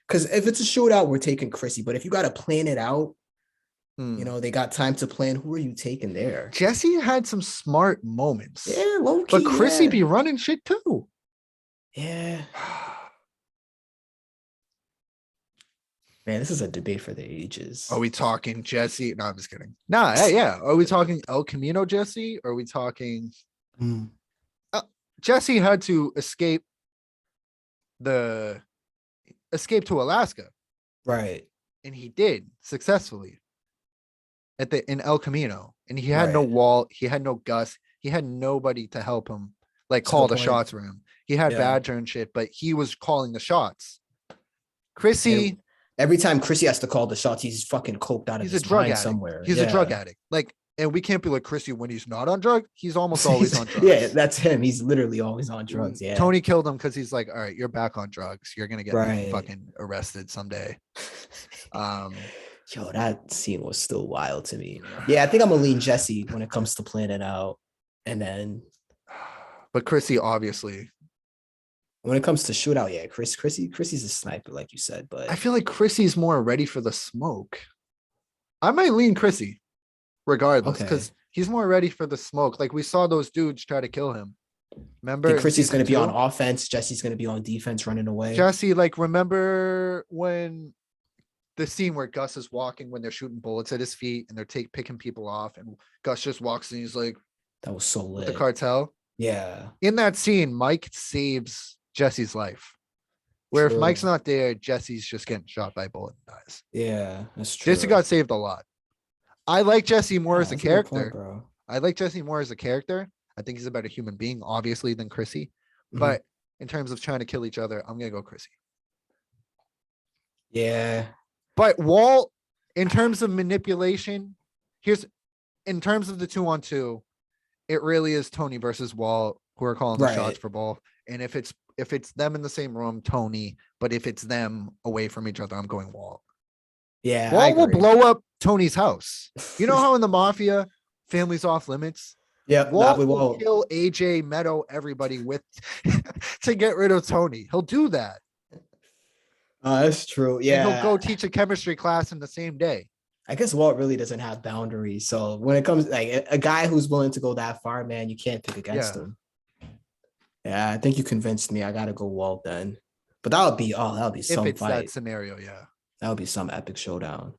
because if it's a shootout, we're taking Chrissy. But if you got to plan it out, hmm. they got time to plan. Who are you taking there? Jesse had some smart moments, Yeah, low but key. Chrissy Yeah, be running shit too. yeah. Man, this is a debate for the ages. Are we talking Jesse? No, I'm just kidding. Nah, yeah. Are we talking El Camino Jesse? Or are we talking Mm, Jesse had to escape to Alaska, right, and he did successfully in El Camino, and he had no right. wall, he had no Gus, he had nobody to help him, like That's a call good the point. shots for him. He had Yeah. Badger and shit, but he was calling the shots. And Chrissy, every time Chrissy has to call the shots, he's fucking coked out of he's a his drug mind addict. somewhere. He's a drug addict. Like, and we can't be like Chrissy when he's not on drugs. He's almost always on drugs. Yeah, that's him. He's literally always on drugs. Yeah. Tony killed him because he's like, all right, you're back on drugs. You're gonna get Right. fucking arrested someday. Yo, that scene was still wild to me. Yeah, I think I'm gonna lean Jesse when it comes to planning out. And then but Chrissy, obviously, when it comes to shootout, yeah, Chrissy's a sniper, like you said. But I feel like Chrissy's more ready for the smoke. I might lean Chrissy regardless, because he's more ready for the smoke. Like we saw those dudes try to kill him. Remember? Chrissy's gonna be on offense, Jesse's gonna be on defense, running away. Jesse, like, remember when the scene where Gus is walking when they're shooting bullets at his feet and they're picking people off, and Gus just walks and he's like, that was so lit. The cartel. Yeah. In that scene, Mike saves Jesse's life. Where if Mike's not there, Jesse's just getting shot by a bullet and dies. Yeah, that's true. Jesse got saved a lot. I like Jesse more as a character. Point, I like Jesse more as a character. I think he's a better human being, obviously, than Chrissy. Mm-hmm. But in terms of trying to kill each other, I'm gonna go Chrissy. Yeah. But Walt, in terms of manipulation, in terms of the 2-on-2, it really is Tony versus Walt who are calling the shots for both. And if it's them in the same room, Tony. But if it's them away from each other, I'm going Walt. Yeah, Walt will blow up Tony's house. You know how in the mafia, family's off limits? Yeah, Walt will kill AJ, Meadow, everybody with to get rid of Tony. He'll do that. That's true. Yeah, and he'll go teach a chemistry class in the same day. I guess Walt really doesn't have boundaries. So when it comes like a guy who's willing to go that far, man, you can't pick against him. Yeah, I think you convinced me. I gotta go Walt then. But that would be some if it's fight. That scenario, yeah. That would be some epic showdown.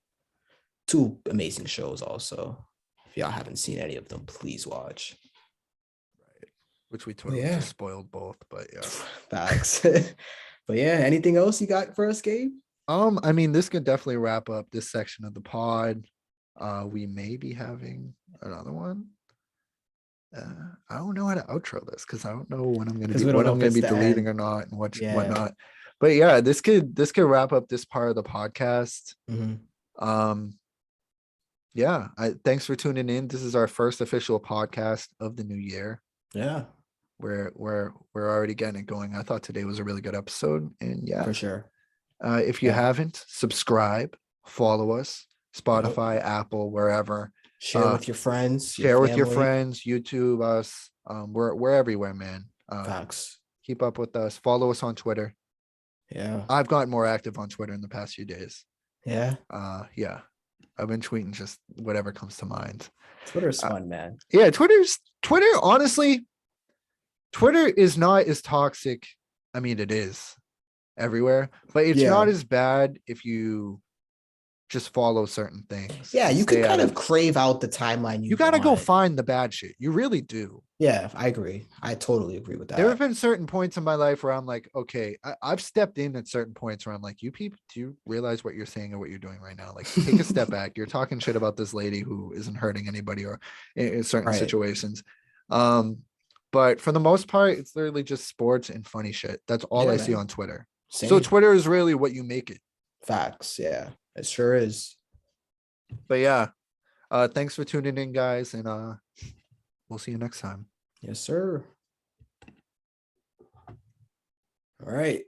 2 amazing shows also. If y'all haven't seen any of them, please watch. Right. Which we totally just spoiled both, but yeah. Facts. But yeah, anything else you got for us, Gabe? I mean, this could definitely wrap up this section of the pod. We may be having another one. I don't know how to outro this because I don't know when I'm going to be deleting or not and whatnot. But yeah, this could wrap up this part of the podcast. Mm-hmm. Yeah, thanks for tuning in. This is our first official podcast of the new year. Yeah, we're already getting it going. I thought today was a really good episode, and yeah, for sure. If you haven't, subscribe, follow us, Spotify, Apple, wherever. Share with your friends. Share with your friends. YouTube us. We're everywhere, man. Facts. Keep up with us. Follow us on Twitter. Yeah, I've gotten more active on Twitter in the past few days. Yeah. Yeah. I've been tweeting just whatever comes to mind. Twitter's fun, man. Yeah, Twitter. Honestly, Twitter is not as toxic. I mean, it is everywhere, but it's not as bad if you just follow certain things. Yeah, you can stay out kind of crave out the timeline You gotta go want. find the bad shit. You really do. Yeah, I agree. I totally agree with There have that. been certain points in my life where I'm like, okay, I've stepped in at certain points where I'm like, you people, do you realize what you're saying or what you're doing right now? Like, take a step back. You're talking shit about this lady who isn't hurting anybody or in certain Right. situations. Um, but for the most part, it's literally just sports and funny shit. That's all Yeah, I see man. on Twitter. So Same. Twitter is really what you make it. Facts. Yeah, it sure is. But yeah, thanks for tuning in, guys, and we'll see you next time. Yes, sir. All right.